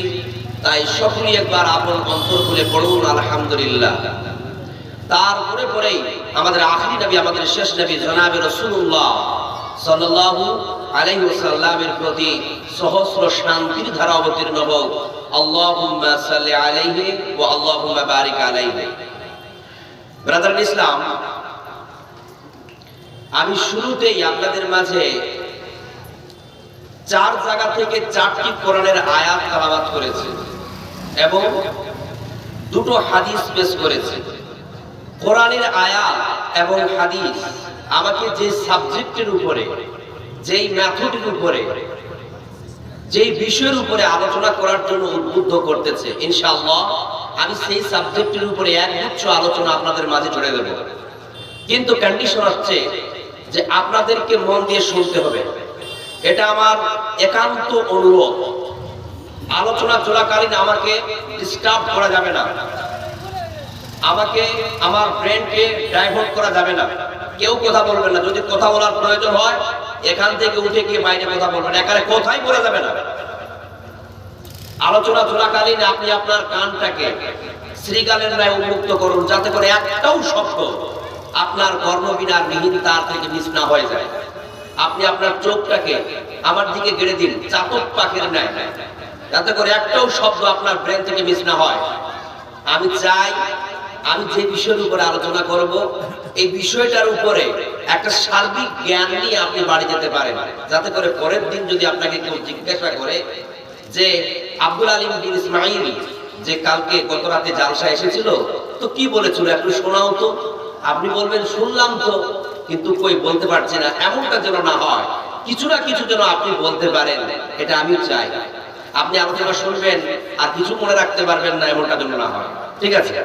Speaker 1: তাই সকলেই একবার আপন অন্তর খুলে পড়ুন আলহামদুলিল্লাহ। তারপরে পরেই আমাদের আখিরি নবী, আমাদের শেষ নবী জনাবে রাসূলুল্লাহ সাল্লাল্লাহু আলাইহি ওয়াসাল্লামের প্রতি সহস্র শান্তির ধারা অবতীর্ণ হোক। আল্লাহুম্মা সাল্লি আলাইহি ওয়া আল্লাহুম্মা বারিক আলাইহি। ব্রাদার ইসলাম, আমি শুরুতেই আপনাদের মাঝে 4 জায়গা থেকে 4টি কোরআনের আয়াত তেলাওয়াত করেছি এবং 2টো হাদিস পেশ করেছি। কোরআনের আয়াত এবং হাদিস আমাকে যে সাবজেক্টের উপরে, যেই মেথডের উপরে, যেই বিষয়ের উপরে আলোচনা করার জন্য উদ্বুদ্ধ করতেছে, ইনশাআল্লাহ আমি সেই সাবজেক্টের উপরে একগুচ্ছ আলোচনা আপনাদের মাঝে জুড়ে দেব। কিন্তু কন্ডিশন হচ্ছে যে আপনাদেরকে মন দিয়ে শুনতে হবে। এটা আমার একান্ত অনুরোধ। আলোচনা চলাকালীন আমাকে ডিস্টার্ব করা যাবে না, আমাকে আমার ব্রেনকে ডাইভার্ট করা যাবে না। কেউ কথা বলবেন না। যদি কথা বলার প্রয়োজন হয় এখান থেকে উঠে গিয়ে বাইরে কথা বলবেন, এখানে কথাই বলা যাবে না। আলোচনা চলাকালীন আপনি আপনার কানটাকে শ্রীগালের ন্যায় উন্মুক্ত করুন, যাতে করে একটাও শব্দ আপনার কর্ণবিনার মিহিন তার থেকে মিস না হয়ে যায়। আপনি আপনার চোখটাকে আমার দিকে গেড়ে দিন চাতক পাখির ন্যায়, যাতে করে একটাও শব্দ আপনার ব্রেন থেকে মিস না হয়। আমি চাই আমি যে বিষয়ের উপরে আলোচনা করব, এই বিষয়টার উপরে একটা সার্বিক জ্ঞান নিয়ে আপনি বাড়ি যেতে পারেন, যাতে করে পরের দিন যদি আপনাকে কেউ জিজ্ঞাসা করে যে আব্দুল আলিম বিন ইসমাইল যে কালকে গত রাতে জালসা এসেছিল, তো কি বলেছিল একটু শোনাও তো, আপনি বলবেন শুনলাম তো, কিন্তু কই বলতে পারছি না। এমনটা যেন না হয়, কিছু না কিছু যেন আপনি বলতে পারেন, এটা আমি চাই। আপনি আলোচনা শুনবেন আর কিছু মনে রাখতে পারবেন না, এমনটা যেন না হয়, ঠিক আছে?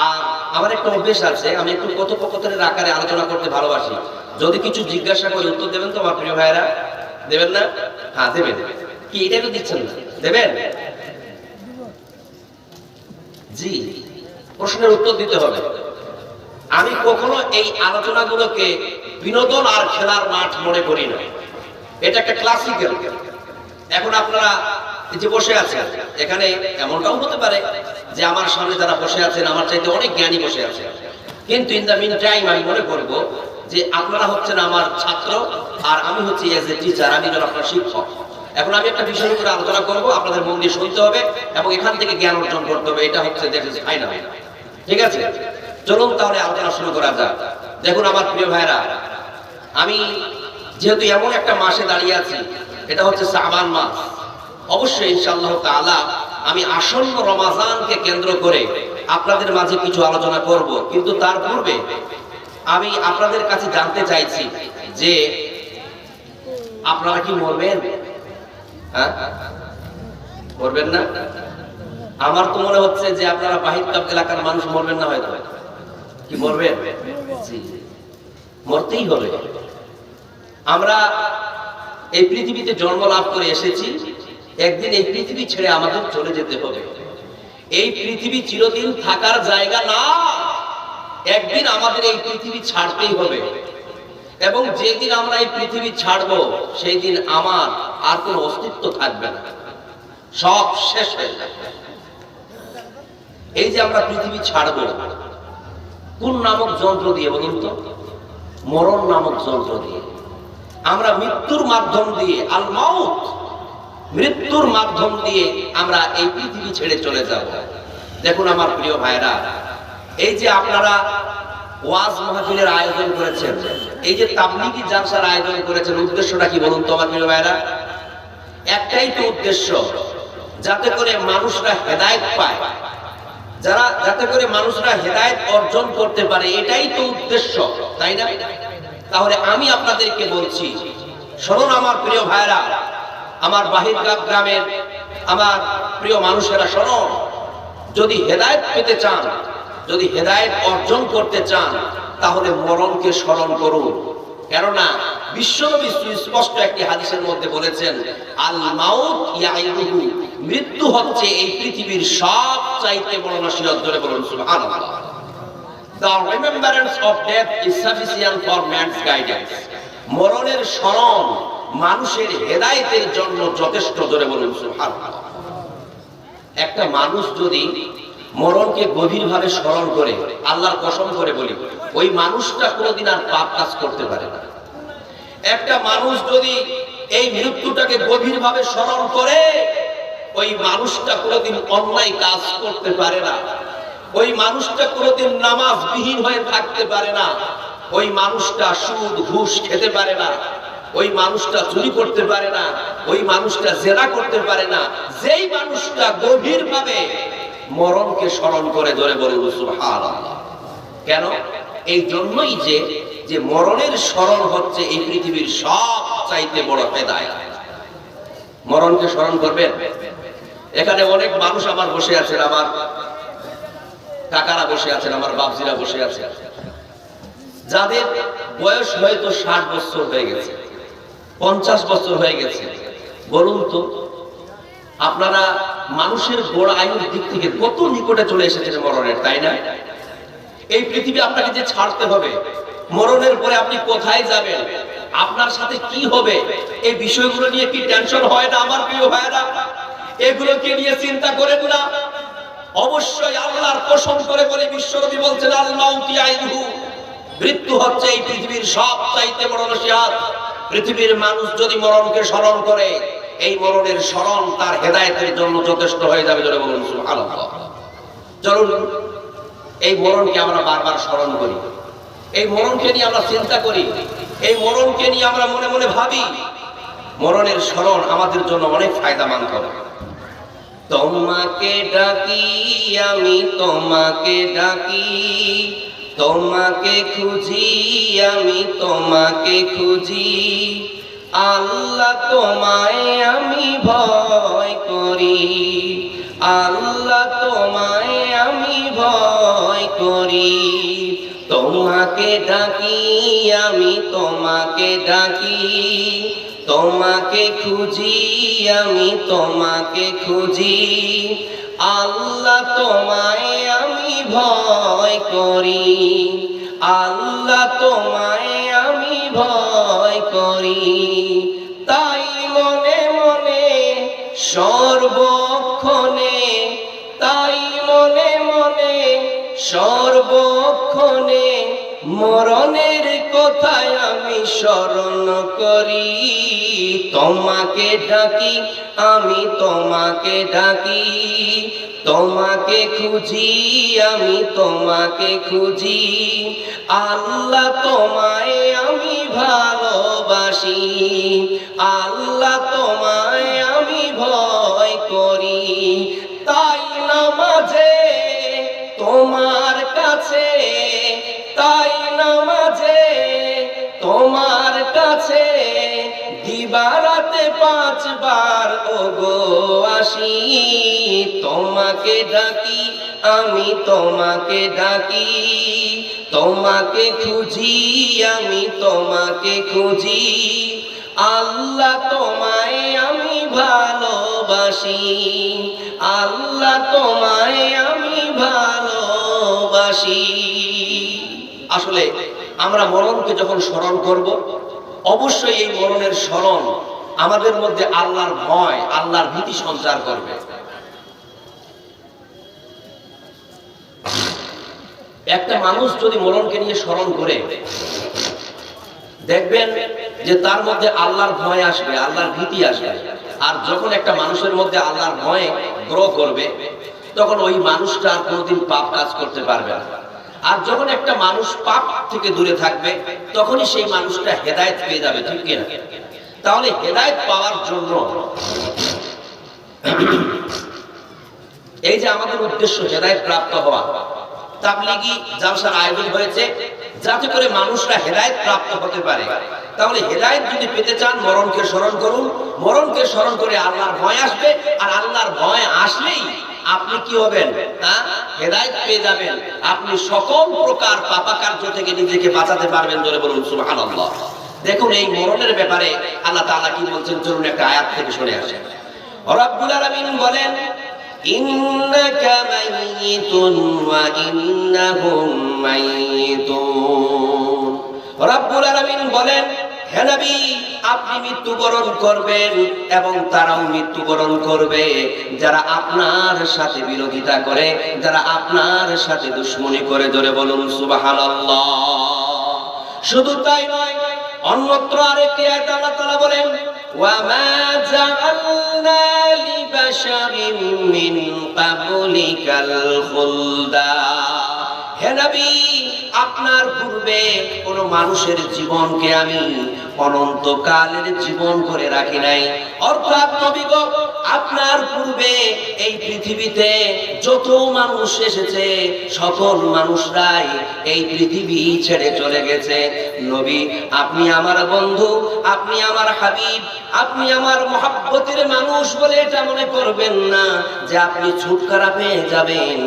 Speaker 1: আর আমার একটা অভ্যেস আছে, আমি একটু কথোপকথনের আকারে আলোচনা করতে ভালোবাসি। যদি কিছু জিজ্ঞাসা করে উত্তর দেবেন তো আমার প্রিয় ভাইয়েরা? দেবেন না? হ্যাঁ দেবেন। কি এটা তো দিচ্ছেন না? দেবেন? জি, প্রশ্নের উত্তর দিতে হবে। আমি কখনো এই আলোচনাগুলোকে বিনোদন আর খেলার মাঠ মনে করি না। এটা একটা ক্লাসিক্যাল। এখন আপনারা যে বসে আছেন এখানে, এমনটাও হতে পারে যে আমার সামনে যারা বসে আছেন আমার চাইতে অনেক জ্ঞানী বসে আছে, কিন্তু ইন দ্য মিন টাইম আমি মনে করব যে আপনারা হচ্ছেন আমার ছাত্র আর আমি হচ্ছি এজ এ টিচার, আমি যেন আপনার শিক্ষক। এখন আমি একটা বিষয়ের উপরে আলোচনা করব, আপনাদের মন দিয়ে শুনতে হবে এবং এখান থেকে জ্ঞান অর্জন করতে হবে। এটা হচ্ছে ফাইনাল, ঠিক আছে? চলুন তাহলে আলোচনা শুরু করা যাক। দেখুন আমার প্রিয় ভাইরা, আমি যেহেতু এমন একটা মাসে দাঁড়িয়ে আছি, এটা হচ্ছে শাবান মাস, অবশ্যই ইনশাআল্লাহ তাআলা আমি আসন্ন রমাজানকে কেন্দ্র করে আপনাদের মাঝে কিছু আলোচনা করব। কিন্তু তার পূর্বে আমি আপনাদের কাছে জানতে চাইছি যে আপনারা কি মরবেন? হ্যাঁ, মরবেন না? আমার তো মনে হচ্ছে যে আপনারা বাহির কাপ এলাকার মানুষ মরবেন না, হয়তো কি মরবেন? মরতেই হবে। আমরা এই পৃথিবীতে জন্ম লাভ করে এসেছি, একদিন এই পৃথিবী ছেড়ে আমাদের চলে যেতে হবে। এই পৃথিবী চিরদিন থাকার জায়গা না, একদিন আমাদের এই পৃথিবী ছাড়তেই হবে। এবং যেদিন আমরা এই পৃথিবী ছাড়বো সেই দিন আমার আর কোনো অস্তিত্ব থাকবে না, সব শেষ হয়ে যাবে। এই যে আমরা পৃথিবী ছাড়বো কোন নামক যন্ত্র দিয়ে বলুন তো? মরণ নামক যন্ত্র দিয়ে। আমরা মৃত্যুর মাধ্যম দিয়ে, আল মাউত, মৃত্যুর মাধ্যম দিয়ে আমরা এই পৃথিবী ছেড়ে চলে যাব। দেখুন আমার প্রিয় ভাইরা, এই যে আপনারা ওয়াজ মাহফিলের আয়োজন করেছেন, এই যে তাবলীগী জালসার আয়োজন করেছেন, উদ্দেশ্যটা কি বলুন তো আমার প্রিয় ভাইরা? একটাই তো উদ্দেশ্য, যাতে করে মানুষরা হেদায়েত পায়, যাতে করে মানুষরা হেদায়েত অর্জন করতে পারে, এটাই তো উদ্দেশ্য, তাই না? তাহলে আমি আপনাদেরকে বলছি, শুনুন আমার প্রিয় ভাইরা, আমার বাহিরগাঁও গ্রামের আমার প্রিয় মানুষেরা, শুনুন, যদি হেদায়েত পেতে চান, যদি হেদায়েত অর্জন করতে চান, তাহলে মরণকে স্মরণ করুন। কেননা বিশ্বনবী স্পষ্ট একটি হাদিসের মধ্যে বলেছেন, আল মাউত ইয়াইদুহু, মৃত্যু হচ্ছে এই পৃথিবীর সবচাইতে বড় নসিহত। ধরে বলুন সুবহানাল্লাহ। The remembrance of death is sufficient for man's guidance. মরণের স্মরণ মানুষের হেদায়েতের জন্য যথেষ্ট। ধরে বলুন সুবহানাল্লাহ। একটা মানুষ যদি মরণকে গভীরভাবে স্মরণ করে, আল্লাহর কসম করে বলি, ওই মানুষটা কোনোদিন আর পাপ কাজ করতে পারে না। একটা মানুষ যদি এই মৃত্যুটাকে গভীরভাবে স্মরণ করে, ওই মানুষটা কোনোদিন অন্যায় কাজ করতে পারে না। ওই মানুষটা কোনোদিন নামাজবিহীন হয়ে থাকতে পারে না। ওই মানুষটা সুদ ঘুষ খেতে পারে না। ওই মানুষটা চুরি করতে পারে না। ওই মানুষটা জেনা করতে পারে না। যেই মানুষটা গভীরভাবে মরণকে স্মরণ করে, ধরে বলুন সুবহানাল্লাহ। কেন? এই জন্যই যে মরণের স্মরণ হচ্ছে এই পৃথিবীর সবচাইতে বড় হেদায়েত। মরণকে স্মরণ করবেন। এখানে অনেক মানুষ আমার বসে আছেন, আমার কাকারা বসে আছেন, আমার বাপজিরা বসে আছে, যাদের বয়স হয়তো 60 বছর হয়ে গেছে, 50 বছর হয়ে গেছে। বলুন তো, আপনারা মানুষের বড় আয়ুর দিক থেকে কত নিকটে চলে এসেছেন মরণের, তাই না? এই পৃথিবী আপনাকে যে ছাড়তে হবে, মরণের পরে আপনি কোথায় যাবেন, আপনার সাথে কি হবে, এই বিষয়গুলো নিয়ে কি টেনশন হয় না আমার প্রিয় ভাইরা? এগুলোকে নিয়ে চিন্তা করেন না। অবশ্যই আল্লাহর কসম করে বলে বিশ্বনবী বলছেন, আল মাউত ইয়াইদুহু, মৃত্যু হচ্ছে এই পৃথিবীর সবচাইতে বড় নসিহত। পৃথিবীর মানুষ যদি মরণকে স্মরণ করে, এই মরণের স্মরণ তার হেদায়েতের জন্য যথেষ্ট হয়ে যাবে। জোরে বলুন সুবহানাল্লাহ। চলুন এই মরণকে আমরা বারবার স্মরণ করি, এই মরণকে নিয়ে আমরা চিন্তা করি, এই মরণকে নিয়ে আমরা মনে মনে ভাবি। মরণের স্মরণ আমাদের জন্য অনেক ফায়দামান হবে। তোমাকে ডাকি আমি, তোমাকে ডাকি, তোমাকে খুঁজি আমি, তোমাকে খুঁজি, আল্লাহ তোমায় আমি ভয় করি, আল্লাহ তোমায় আমি ভয় করি। তোমাকে ডাকি আমি, তোমাকে ডাকি, তোমাকে খুঁজি আমি, তোমাকে খুঁজি, আল্লাহ তোমায় আমি ভয় করি, আল্লাহ তোমায় আমি ভয় করি। তাই মনে মনে সর্বক্ষণে, তাই মনে মনে সর্বক্ষণে মরণের কথায় আমি স্মরণ করি। তোমাকে ডাকি আমি, তোমাকে ডাকি, তোমাকে খুঁজি আমি, তোমাকে খুঁজি, আল্লাহ তোমায় আমি ভালোবাসি, আল্লাহ তোমায় আমি ভয় করি। তাই নামাজে তোমার কাছে, তাই নামাজে তোমার কাছে দিবারাতে 5 বার ওগো আসি। তোমাকে ডাকি আমি, তোমাকে ডাকি, তোমাকে খুঁজি আমি, তোমাকে খুঁজি, আল্লাহ তোমায় আমি ভালোবাসি, আল্লাহ তোমায় আমি ভালোবাসি। আসলে আমরা মরণকে যখন স্মরণ করব, অবশ্যই এই মরণের স্মরণ আমাদের মধ্যে আল্লাহর ভয়, আল্লাহর ভীতি সঞ্চার করবে। একটা মানুষ যদি মরণকে নিয়ে স্মরণ করে, দেখবেন যে তার মধ্যে আল্লাহর ভয় আসবে, আল্লাহর ভীতি আসবে। আর যখন একটা মানুষের মধ্যে আল্লাহর ভয় গ্রো করবে, তখন ওই মানুষটা আর কোনোদিন পাপ কাজ করতে পারবে না। আর যখন একটা মানুষ পাপ থেকে দূরে থাকবে, তখনই সেই মানুষটা হেদায়েত পেয়ে যাবে, ঠিক কিনা? তাহলে হেদায়েত পাওয়ার জন্য এই যে আমাদের উদ্দেশ্য হেদায়েত প্রাপ্ত হওয়া, তাবলীগী জালসার আয়োজন হয়েছে যাতে করে মানুষরা হেদায়েত প্রাপ্ত হতে পারে। তাহলে হেদায়েত যদি পেতে চান মরণকে স্মরণ করুন, মরণকে স্মরণ করে আল্লাহর ভয় আসবে, আর আল্লাহর ভয় আসলেই আপনি কি হবেন? হেদায়েত পেয়ে যাবেন। আপনি সকল প্রকার পাপাকার্য থেকে নিজেকে বাঁচাতে পারবেন। জোরে বলুন সুবহানাল্লাহ। দেখুন এই মরণের ব্যাপারে আল্লাহ তাআলা কি বলছেন, চলুন একটা আয়াত থেকে শুনে আসেন। রব্বুল আলামিন বলেন, ইন্নাকা মাইয়িতুন ওয়া ইন্নাহুম মাইয়িতুন। রব্বুল আলামিন বলেন, হে নবী আপনি মৃত্যুবরণ করবেন এবং তারাও মৃত্যুবরণ করবে যারা আপনার সাথে বিরোধিতা করে, যারা আপনার সাথে দুশমনি করে। জোরে বলুন সুবহানাল্লাহ। শুধু তাই নয়, অন্যত্র আরেকটি আয়াতে আল্লাহ তাআলা বলেন, ওয়া মা জাআলনা লিবাশারিন মিন ক্বাবলিকাল খুলদা। হে নবী আপনার পূর্বে কোন মানুষের জীবনকে আমি অনন্তকালের জীবন করে রাখি নাই। অর্থাৎ নবীগো আপনার পূর্বে এই পৃথিবীতে যত মানুষ এসেছে সকল মানুষরাই এই পৃথিবী ছেড়ে চলে গেছে। নবী আপনি আমার বন্ধু, আপনি আমার হাবিব, আপনি আমার মহব্বতের মানুষ বলে এটা মনে করবেন না যে আপনি ছুটকারা পেয়ে যাবেন।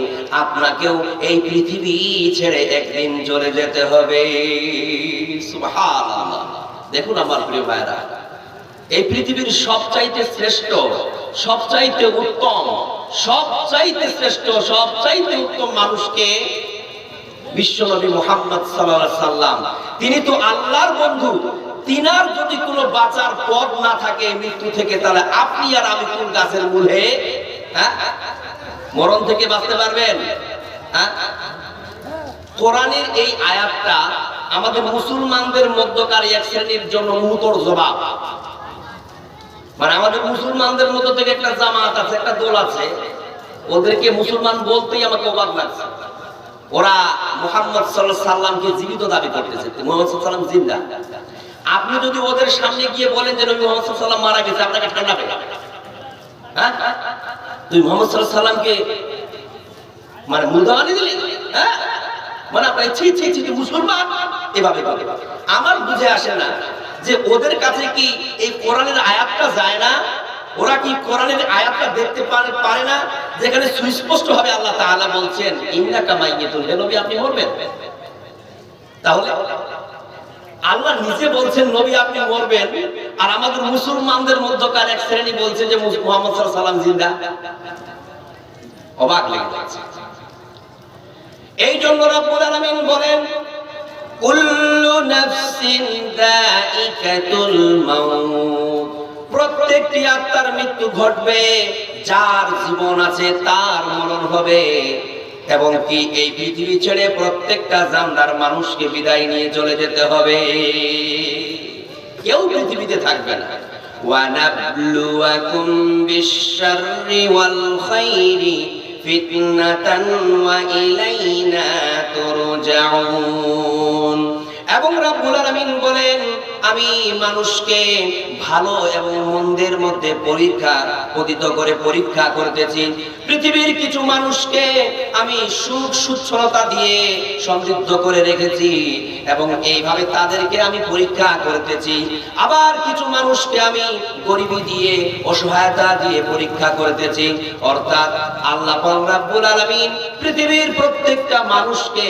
Speaker 1: আপনাকেও এই পৃথিবী ছেড়ে একদিন চলে যেতে হবে। সুবহানাল্লাহ। দেখুন আমার প্রিয় ভাইরা, এই পৃথিবীর সবচাইতে শ্রেষ্ঠ, সবচাইতে উত্তম, সবচাইতে শ্রেষ্ঠ, সবচাইতে উত্তম মানুষকে বিশ্বনবী মুহাম্মদ সাল্লাল্লাহু আলাইহি সাল্লাম। তিনি তো আল্লাহর বন্ধু। তিনার যদি কোনো বাঁচার পথ না থাকে মৃত্যু থেকে, তাহলে আপনি আর আমি কোন গাছের মূলে মরণ থেকে বাঁচতে পারবেন? কোরআনের এই আয়াতটা আমাদের মুসলমানদের মধ্যকার এক শ্রেণীর জন্য মুহূর্তর জবাব। মানে আমাদের মুসলমানদের মধ্য থেকে একটা জামাত আছে, একটা দল আছে, ওদেরকে মুসলমান বলতেই আমাকে অবাক লাগছে। ওরা মুহাম্মদ সাল্লাল্লাহু আলাইহি সাল্লামকে জীবিত দাবি করতেছে, মুহাম্মদ সাল্লাল্লাহু আলাইহি সাল্লাম জিন্দা। আপনি যদি ওদের সামনে গিয়ে বলেন যে নবী মুহাম্মদ সাল্লাল্লাহু আলাইহি সাল্লাম মারা গেছে, আপনাকে ঠান্ডা পেয়ে যাবে। তুই মুহাম্মদ সাল্লাল্লাহু আলাইহি সাল্লামকে মানে মুলদাওয়ানি দিলি, মানে আপনি ছি ছি ছি মুসলমান এভাবে বলে। আমার বুঝে আসে না যে ওদের কাছে কি এই কোরআনের আয়াতটা যায় না? ওরা কি কোরআনের আয়াতটা দেখতে পারে না যেখানে সুস্পষ্ট ভাবে আল্লাহ তাআলা বলছেন ইন্নাকা মাইয়িতুন, হে নবী আপনি মরবেন। তাহলে আল্লাহ নিজে বলছেন নবী আপনি মরবেন, আর আমাদের মুসলমানদের মধ্যকার এক শ্রেণী বলছে যে মুহাম্মদ সাল্লাল্লাহু আলাইহি সাল্লাম জিন্দা। অবাক লেগে যাচ্ছে। এই জন্য রব্বুল আলামিন বলেন, কুল্লু নাফসিন যায়িকাতুল মাউত। প্রত্যেকটি আত্মার মৃত্যু ঘটবে, যার জীবন আছে তার মরণ হবে। এবং কি এই পৃথিবী ছেড়ে প্রত্যেকটা জানদার মানুষকে বিদায় নিয়ে চলে যেতে হবে। কেউ পৃথিবীতে থাকবে না। ওয়া নাবলুয়াকুম বিশ-শাররি ওয়াল খাইরি ফিতনাতান ওয়া ইলাইনা তুরজাউন। এবং রব্বুল আলামিন বলেন, আমি মানুষকে ভালো এবং মন্দের মধ্যে পরীক্ষা পতিত করে পরীক্ষা করতেছি। পৃথিবীর কিছু মানুষকে আমি সুখ সুচ্ছলতা দিয়ে সমৃদ্ধ করে রেখেছি এবং এইভাবে তাদেরকে আমি পরীক্ষা করতেছি। আবার কিছু মানুষকে আমি গরিবি দিয়ে, অসহায়তা দিয়ে পরীক্ষা করতেছি। অর্থাৎ আল্লাহ রাব্বুল আলামিন পৃথিবীর প্রত্যেকটা মানুষকে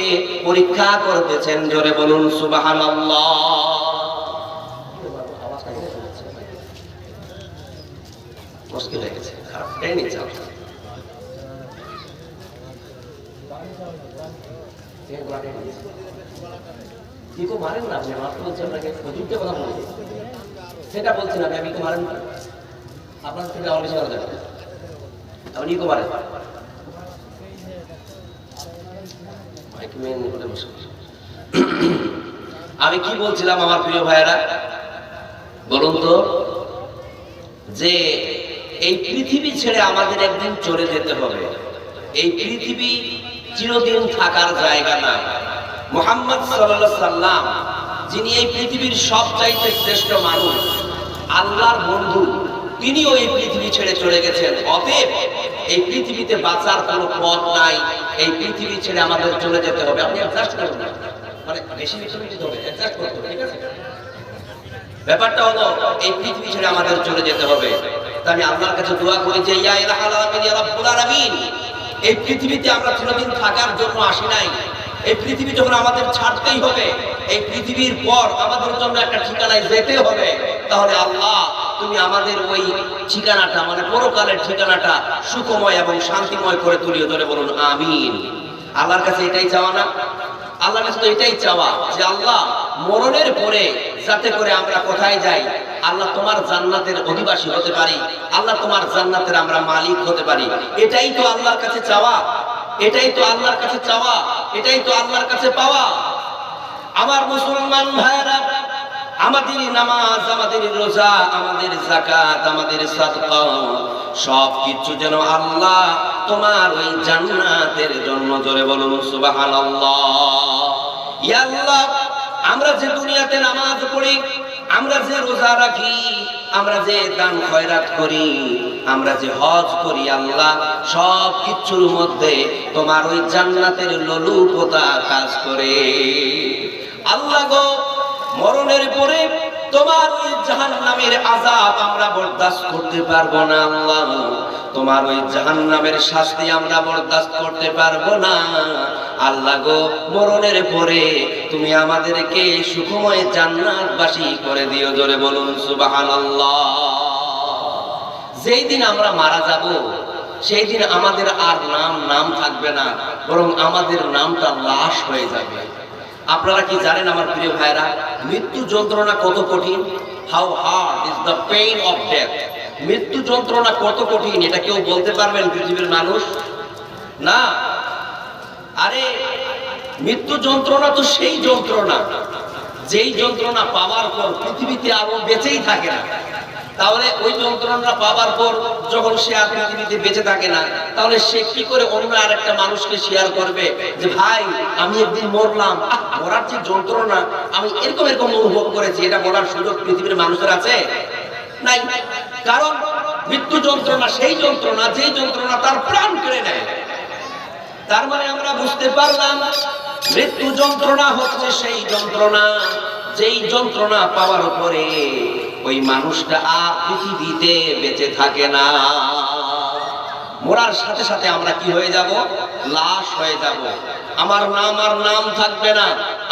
Speaker 1: পরীক্ষা করতেছেন। জোরে বলুন সুবহানাল্লাহ। মুশকিল হয়ে গেছে, খারাপ ট্রেনিং চলছে। কি তো মারেন না আপনি? মারতে বলছেন আপনাকে যুদ্ধে কথা বলছেন, সেটা বলছেন আপনি। আমি তো মারেন না, আপনার থেকে আমার বেশি কথা জানেন। আপনি তো মারেন। আমি কি বলছিলাম আমার প্রিয় ভাইয়েরা বলুন তো, যে এই পৃথিবী ছেড়ে আমাদের একদিন চলে যেতে হবে। এই পৃথিবী চিরদিন থাকার জায়গা না। মুহাম্মদ সাল্লাল্লাহু আলাইহি সাল্লাম, যিনি এই পৃথিবীর সবচাইতে শ্রেষ্ঠ মানুষ, আল্লাহর বন্ধু, তিনিও এই পৃথিবী ছেড়ে চলে গেছেন। অতএব এই পৃথিবীতে বাঁচার কোনো পথ নাই, এই পৃথিবী ছেড়ে আমাদের চলে যেতে হবে। আপনি অ্যাডজাস্ট করুন না, মানে বেশি বেশি দিতে হবে, অ্যাডজাস্ট করতে হবে, ঠিক আছে? ব্যাপারটা হলো এই পৃথিবী ছেড়ে আমাদের চলে যেতে হবে। তাই আমি আল্লাহর কাছে দোয়া করি যে ইয়া ইলাহাল আলামিন ইয়া রাব্বুল আলামিন, এই পৃথিবীতে আমরা চিরদিন থাকার জন্য আসি নাই। এই পৃথিবী যখন আমাদের ছাড়তেই হবে, এই পৃথিবীর পর আমাদের জন্য একটা ঠিকানায় যেতে হবে, তাহলে আল্লাহ তুমি আমাদের ওই ঠিকানাটা, মানে পরকালের ঠিকানাটা সুখময় এবং শান্তিময় করে তুলিয়ে ধরে বলুন আমিন। আল্লাহর কাছে এটাই চাওয়া না? আল্লাহর কাছে তো এটাই চাওয়া যে আল্লাহ মরণের পরে যাতে করে আমরা কোথায় যাই, আল্লাহ তোমার জান্নাতের অধিবাসী হতে পারি, আল্লাহ তোমার জান্নাতের আমরা মালিক হতে পারি। এটাই তো আল্লাহর কাছে চাওয়া, এটাই তো আল্লাহর কাছে চাওয়া, এটাই তো আল্লাহর কাছে পাওয়া। আমার মুসলমান ভাইরা, আমাদের নামাজ, আমাদের রোজা, আমাদের যাকাত, আমাদের সাদকা সব কিছু যেন আল্লাহ তোমার ওই জান্নাতের জন্য, জোরে বলুন সুবহানাল্লাহ। ইয়া আল্লাহ, আমরা যে দুনিয়াতে নামাজ পড়ি, আমরা যে রোজা রাখি, আমরা যে দান খয়রাত করি, আমরা যে হজ করি, আল্লাহ সব কিছুর মধ্যে তোমার ওই জান্নাতের লোলুপতা কাজ করে। আল্লাহ গো, মরণের পরে তোমার ওই জাহান্নামের আযাব আমরা বরদাস্ত করতে পারবো না। আল্লাহ তোমার ওই জাহান্নামের শাস্তি আমরা বরদাস্ত করতে পারবো না। আল্লাহ গো, মরণের পরে তুমি আমাদেরকে সুখময় জান্নাতবাসী করে দিও, জোরে বলুন সুবহানাল্লাহ। যেই দিন আমরা মারা যাব, সেই দিন আমাদের আর নাম থাকবে না, বরং আমাদের নামটা লাশ হয়ে যাবে। আপনারা কি জানেন আমার প্রিয় ভাইরা, মৃত্যু যন্ত্রণা কত কঠিন? How hard is the pain of death. মৃত্যু যন্ত্রণা কত কঠিন, এটা কেউ বলতে পারবেন পৃথিবীর মানুষ? না। আরে মৃত্যু যন্ত্রণা তো সেই যন্ত্রণা, যেই যন্ত্রণা পাওয়ার পর পৃথিবীতে আরো বেঁচেই থাকে না। তাহলে ওই যন্ত্রণা পাওয়ার পর যখন সে আর পৃথিবীতে বেঁচে থাকে না, তাহলে সে কি করে অন্য আরেকটা মানুষকে শেয়ার করবে যে ভাই আমি একদিন মরলাম, মরার যে যন্ত্রণা আমি এরকম এরকম অনুভব করেছি, এটা বলার সুযোগ পৃথিবীর মানুষের আছে? নাই। কারণ মৃত্যু যন্ত্রণা সেই যন্ত্রণা, যেই যন্ত্রণা তার প্রাণ কেড়ে নেয়। তার মানে আমরা বুঝতে পারলাম মৃত্যু যন্ত্রণা হচ্ছে সেই যন্ত্রণা, যেই যন্ত্রণা পাওয়ার পরে ওই মানুষটা আর পৃথিবীতে বেঁচে থাকে না। মরার সাথে সাথে আমরা কি হয়ে যাব? লাশ হয়ে যাব। আমার নাম থাকবে না,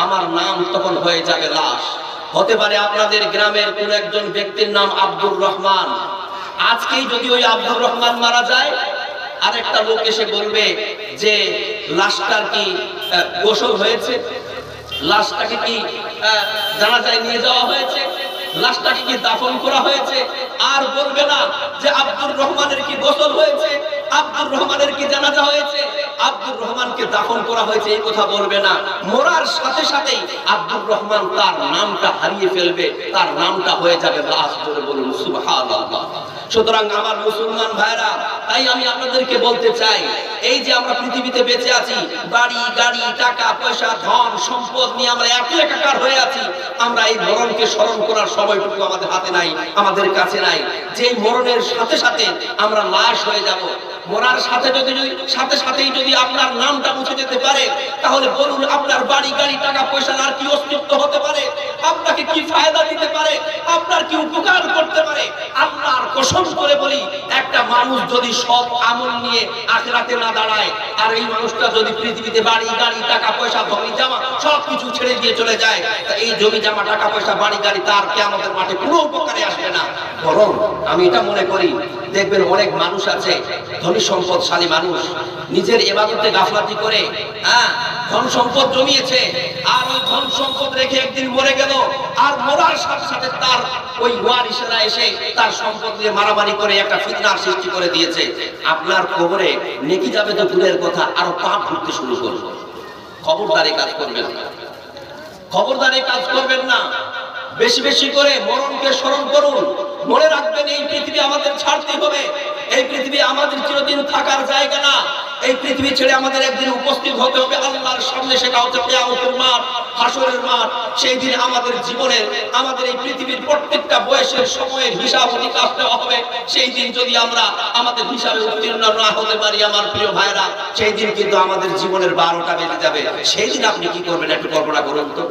Speaker 1: আমার নাম তখন হয়ে যাবে লাশ। হতে পারে আপনাদের গ্রামের কোন একজন ব্যক্তির নাম আব্দুর রহমান। আজকেই যদি ওই আব্দুর রহমান মারা যায়, আরেকটা লোক এসে বলবে যে লাশটার কি গোসল হয়েছে, লাশটাকে কি জানাজায় নিয়ে যাওয়া হয়েছে, লাশটাকে কি দাফন করা হয়েছে। আর বলবে না যে আব্দুর রহমানের কি গোসল হয়েছে, আব্দুর রহমানের কি জানাজা হয়েছে, আব্দুর রহমানকে দাফন করা হয়েছে, এই কথা বলবে না। মরার সাথে সাথেই আব্দুর রহমান তার নামটা হারিয়ে ফেলবে, তার নামটা হয়ে যাবে লাশ। বলে বলুন সুবহানাল্লাহ। সুতরাং আমার মুসলমান ভাইরা, তাই আমি আপনাদেরকে বলতে চাই, এই যে আমরা পৃথিবীতে বেঁচে আছি, বাড়ি গাড়ি টাকা পয়সা ধন সম্পদ নিয়ে আমরা এত একাকার হয়ে আছি, আমরা এই মরণকে স্মরণ করার সময়টুকু আমাদের হাতে নাই, আমাদের কাছে নাই। যে মরণের সাথে সাথে আমরা লাশ হয়ে যাব, মরার সাথে সাথেই যদি আপনার নামটা মুছে যেতে পারে, তাহলে বলুন আপনার বাড়ি গাড়ি টাকা পয়সা আর কি অস্তিত্ব হতে পারে? আপনাকে কি ফায়দা দিতে পারে? আপনার কি উপকার করতে পারে? আল্লাহর কসম করে বলি, একটা মানুষ যদি সব আমল নিয়ে আখিরাতে না দাঁড়ায়, আর এই মানুষটা যদি পৃথিবীতে বাড়ি গাড়ি টাকা পয়সা জমি জামা সবকিছু ছেড়ে দিয়ে চলে যায়, তা এই জমি জামা টাকা পয়সা বাড়ি গাড়ি তার কিয়ামতের মাঠে কোনো উপকারে আসবে না। বরং আমি এটা মনে করি, দেখবেন অনেক মানুষ আছে ধনী সম্পদশালী মানুষ, নিজের ইবাদতে গাফলাতি করে ধন সম্পদ জমিয়েছে, আর ওই ধন সম্পদ রেখে একদিন মরে গেল, আর মরার সাথে সাথে তার ওই ওয়ারিসেরা এসে তার সম্পদ নিয়ে মারামারি করে একটা ফিতনার সৃষ্টি করে দিয়েছে। আপনার কবরে নেকি যাবে তো দূরের কথা, আরো পাপ ঢুকতে শুরু করবে। খবরদারি কাজ করবেন না, খবরদারি কাজ করবেন না। বেশি বেশি করে মরণকে স্মরণ করুন। মনে রাখবেন, এই পৃথিবী আমাদের ছাড়তে হবে, এই পৃথিবী আমাদের চিরদিন থাকার জায়গা না। এই পৃথিবী ছেড়ে আমাদের একদিন উপস্থিত হতে হবে আল্লাহর সামনে, সেটা হচ্ছে কিয়ামতের মাঠ। হাসরের মাঠ, সেই দিন আমাদের জীবনের, আমাদের এই পৃথিবীর প্রত্যেকটা বয়সের সময়ের হিসাব নিকাশ দেওয়া হবে। সেই দিন যদি আমরা আমাদের হিসাবে উত্তীর্ণ না হতে পারি আমার প্রিয় ভাইরা, সেই দিন কিন্তু আমাদের জীবনের 12টা বেজে যাবে। সেই দিন আপনি কি করবেন একটু কল্পনা করুন তো।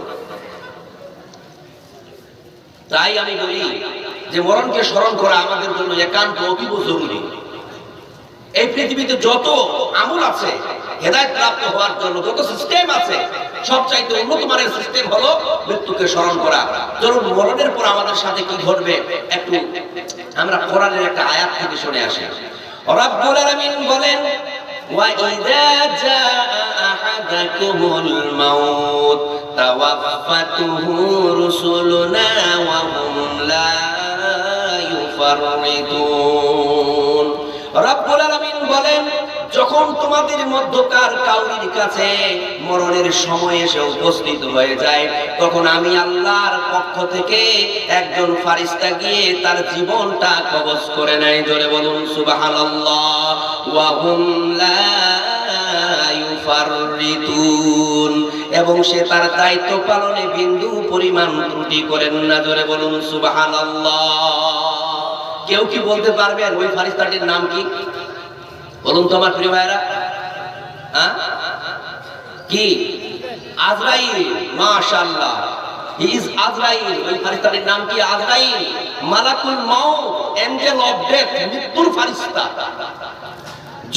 Speaker 1: তাই আমি বলি যে মরণকে স্মরণ করা আমাদের জন্য একান্ত অতীব জরুরি। এই পৃথিবীতে যত আমল আছে হেদায়েত প্রাপ্ত হওয়ার জন্য, যত সিস্টেম আছে, সবচাইতে উন্নত মানের সিস্টেম হলো মৃত্যুকে স্মরণ করা। চলুন মরণের পর আমাদের সাথে কি ঘটবে একটু আমরা কোরআনের একটা আয়াত থেকে শুনে আসি। রব্বুল আলামিন বলেন, وَإِذَا جَاءَ أَحَدَكُمُ الْمَوْتُ تَوَفَّتْهُ رُسُلُنَا وَهُمْ لَا يُفَرِّطُونَ। রব্বুল আলামিন বলেন, যখন তোমাদের মধ্যকার কাউরির কাছে মরণের সময় এসে উপস্থিত হয়ে যায়, তখন আমি আল্লাহর পক্ষ থেকে একজন ফেরেশতা গিয়ে তার জীবনটা কবজ করে নেয়। জোরে বলুন সুবহানাল্লাহ। ওয়া হুম লা ইউফাররিতুন, এবং সে তার দায়িত্ব পালনে বিন্দু পরিমাণ ত্রুটি করেন না। জোরে বলুন সুবহানাল্লাহ। কেউ কি বলতে পারবেন ওই ফেরেশতাটির নাম কি? বলুন তো আমার প্রিয় ভাইরা। কি? আজরাইল। মাশাআল্লাহ, হি ইজ আজরাইল। ওই ফেরেশতাটির নাম কি? আজরাইল, মালাকুল মাউত, এঞ্জেল অফ ডেথ, মৃত্যুর ফেরেশতা।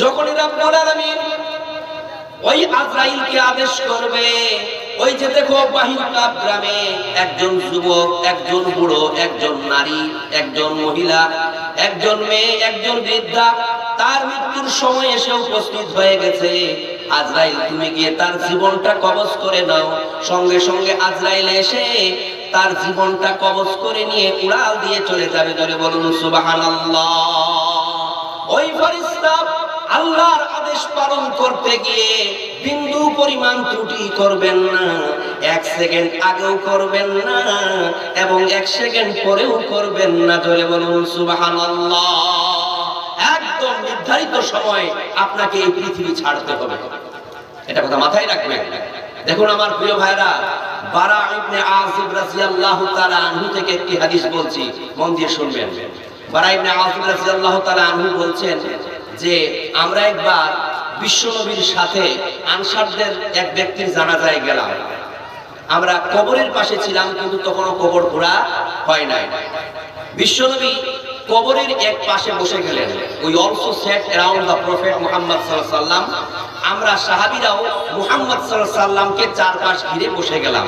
Speaker 1: যখন রব্বুল আলামিন ওই আজরাইলকে আদেশ করবে, ওই যে দেখো বাহিরকাপ গ্রামে একজন যুবক, একজন বুড়ো, একজন নারী, একজন মহিলা, একজন মেয়ে, একজন বৃদ্ধা, তার মৃত্যুর সময় এসে উপস্থিত হয়ে গেছে। আজরাইল তুমি গিয়ে তার জীবনটা কবজ করে নাও। সঙ্গে সঙ্গে আজরাইল এসে তার জীবনটা কবজ করে নিয়ে উড়াল দিয়ে চলে যাবে। ধরে বলুন সুবহানাল্লাহ। ওই ফেরেশতা আল্লাহর আদেশ পালন করতে গিয়ে বিন্দু পরিমাণ ত্রুটি করবেন না, 1 সেকেন্ড আগেও করবেন না এবং 1 সেকেন্ড পরেও করবেন না। জোরে বলুন সুবহানাল্লাহ। একদম নির্ধারিত সময় আপনাকে এই পৃথিবী ছাড়তে হবে, এটা কথা মাথায় রাখবেন। দেখুন আমার প্রিয় ভাইরা, বারা ইবনে আযিব রাদিয়াল্লাহু তাআলা আনহু থেকে একটি হাদিস বলছি, মন দিয়ে শুনবেন। বারা ইবনে আযিব রাদিয়াল্লাহু তাআলা আনহু বলছেন যে আমরা একবার বিশ্বনবীর সাথে আনসারদের এক ব্যক্তির জানাজায় গেলাম। আমরা কবরের পাশে ছিলাম, কিন্তু তখনও কবর খোঁড়া হয় নাই। বিশ্বনবী কবরের এক পাশে বসে গেলেন। We also said around the prophet Muhammad সাল্লাল্লাহু আলাইহি ওয়াসাল্লাম। আমরা সাহাবীরাও মুহাম্মদ সাল্লাল্লাহু আলাইহি ওয়াসাল্লামকে চারপাশ ঘিরে বসে গেলাম।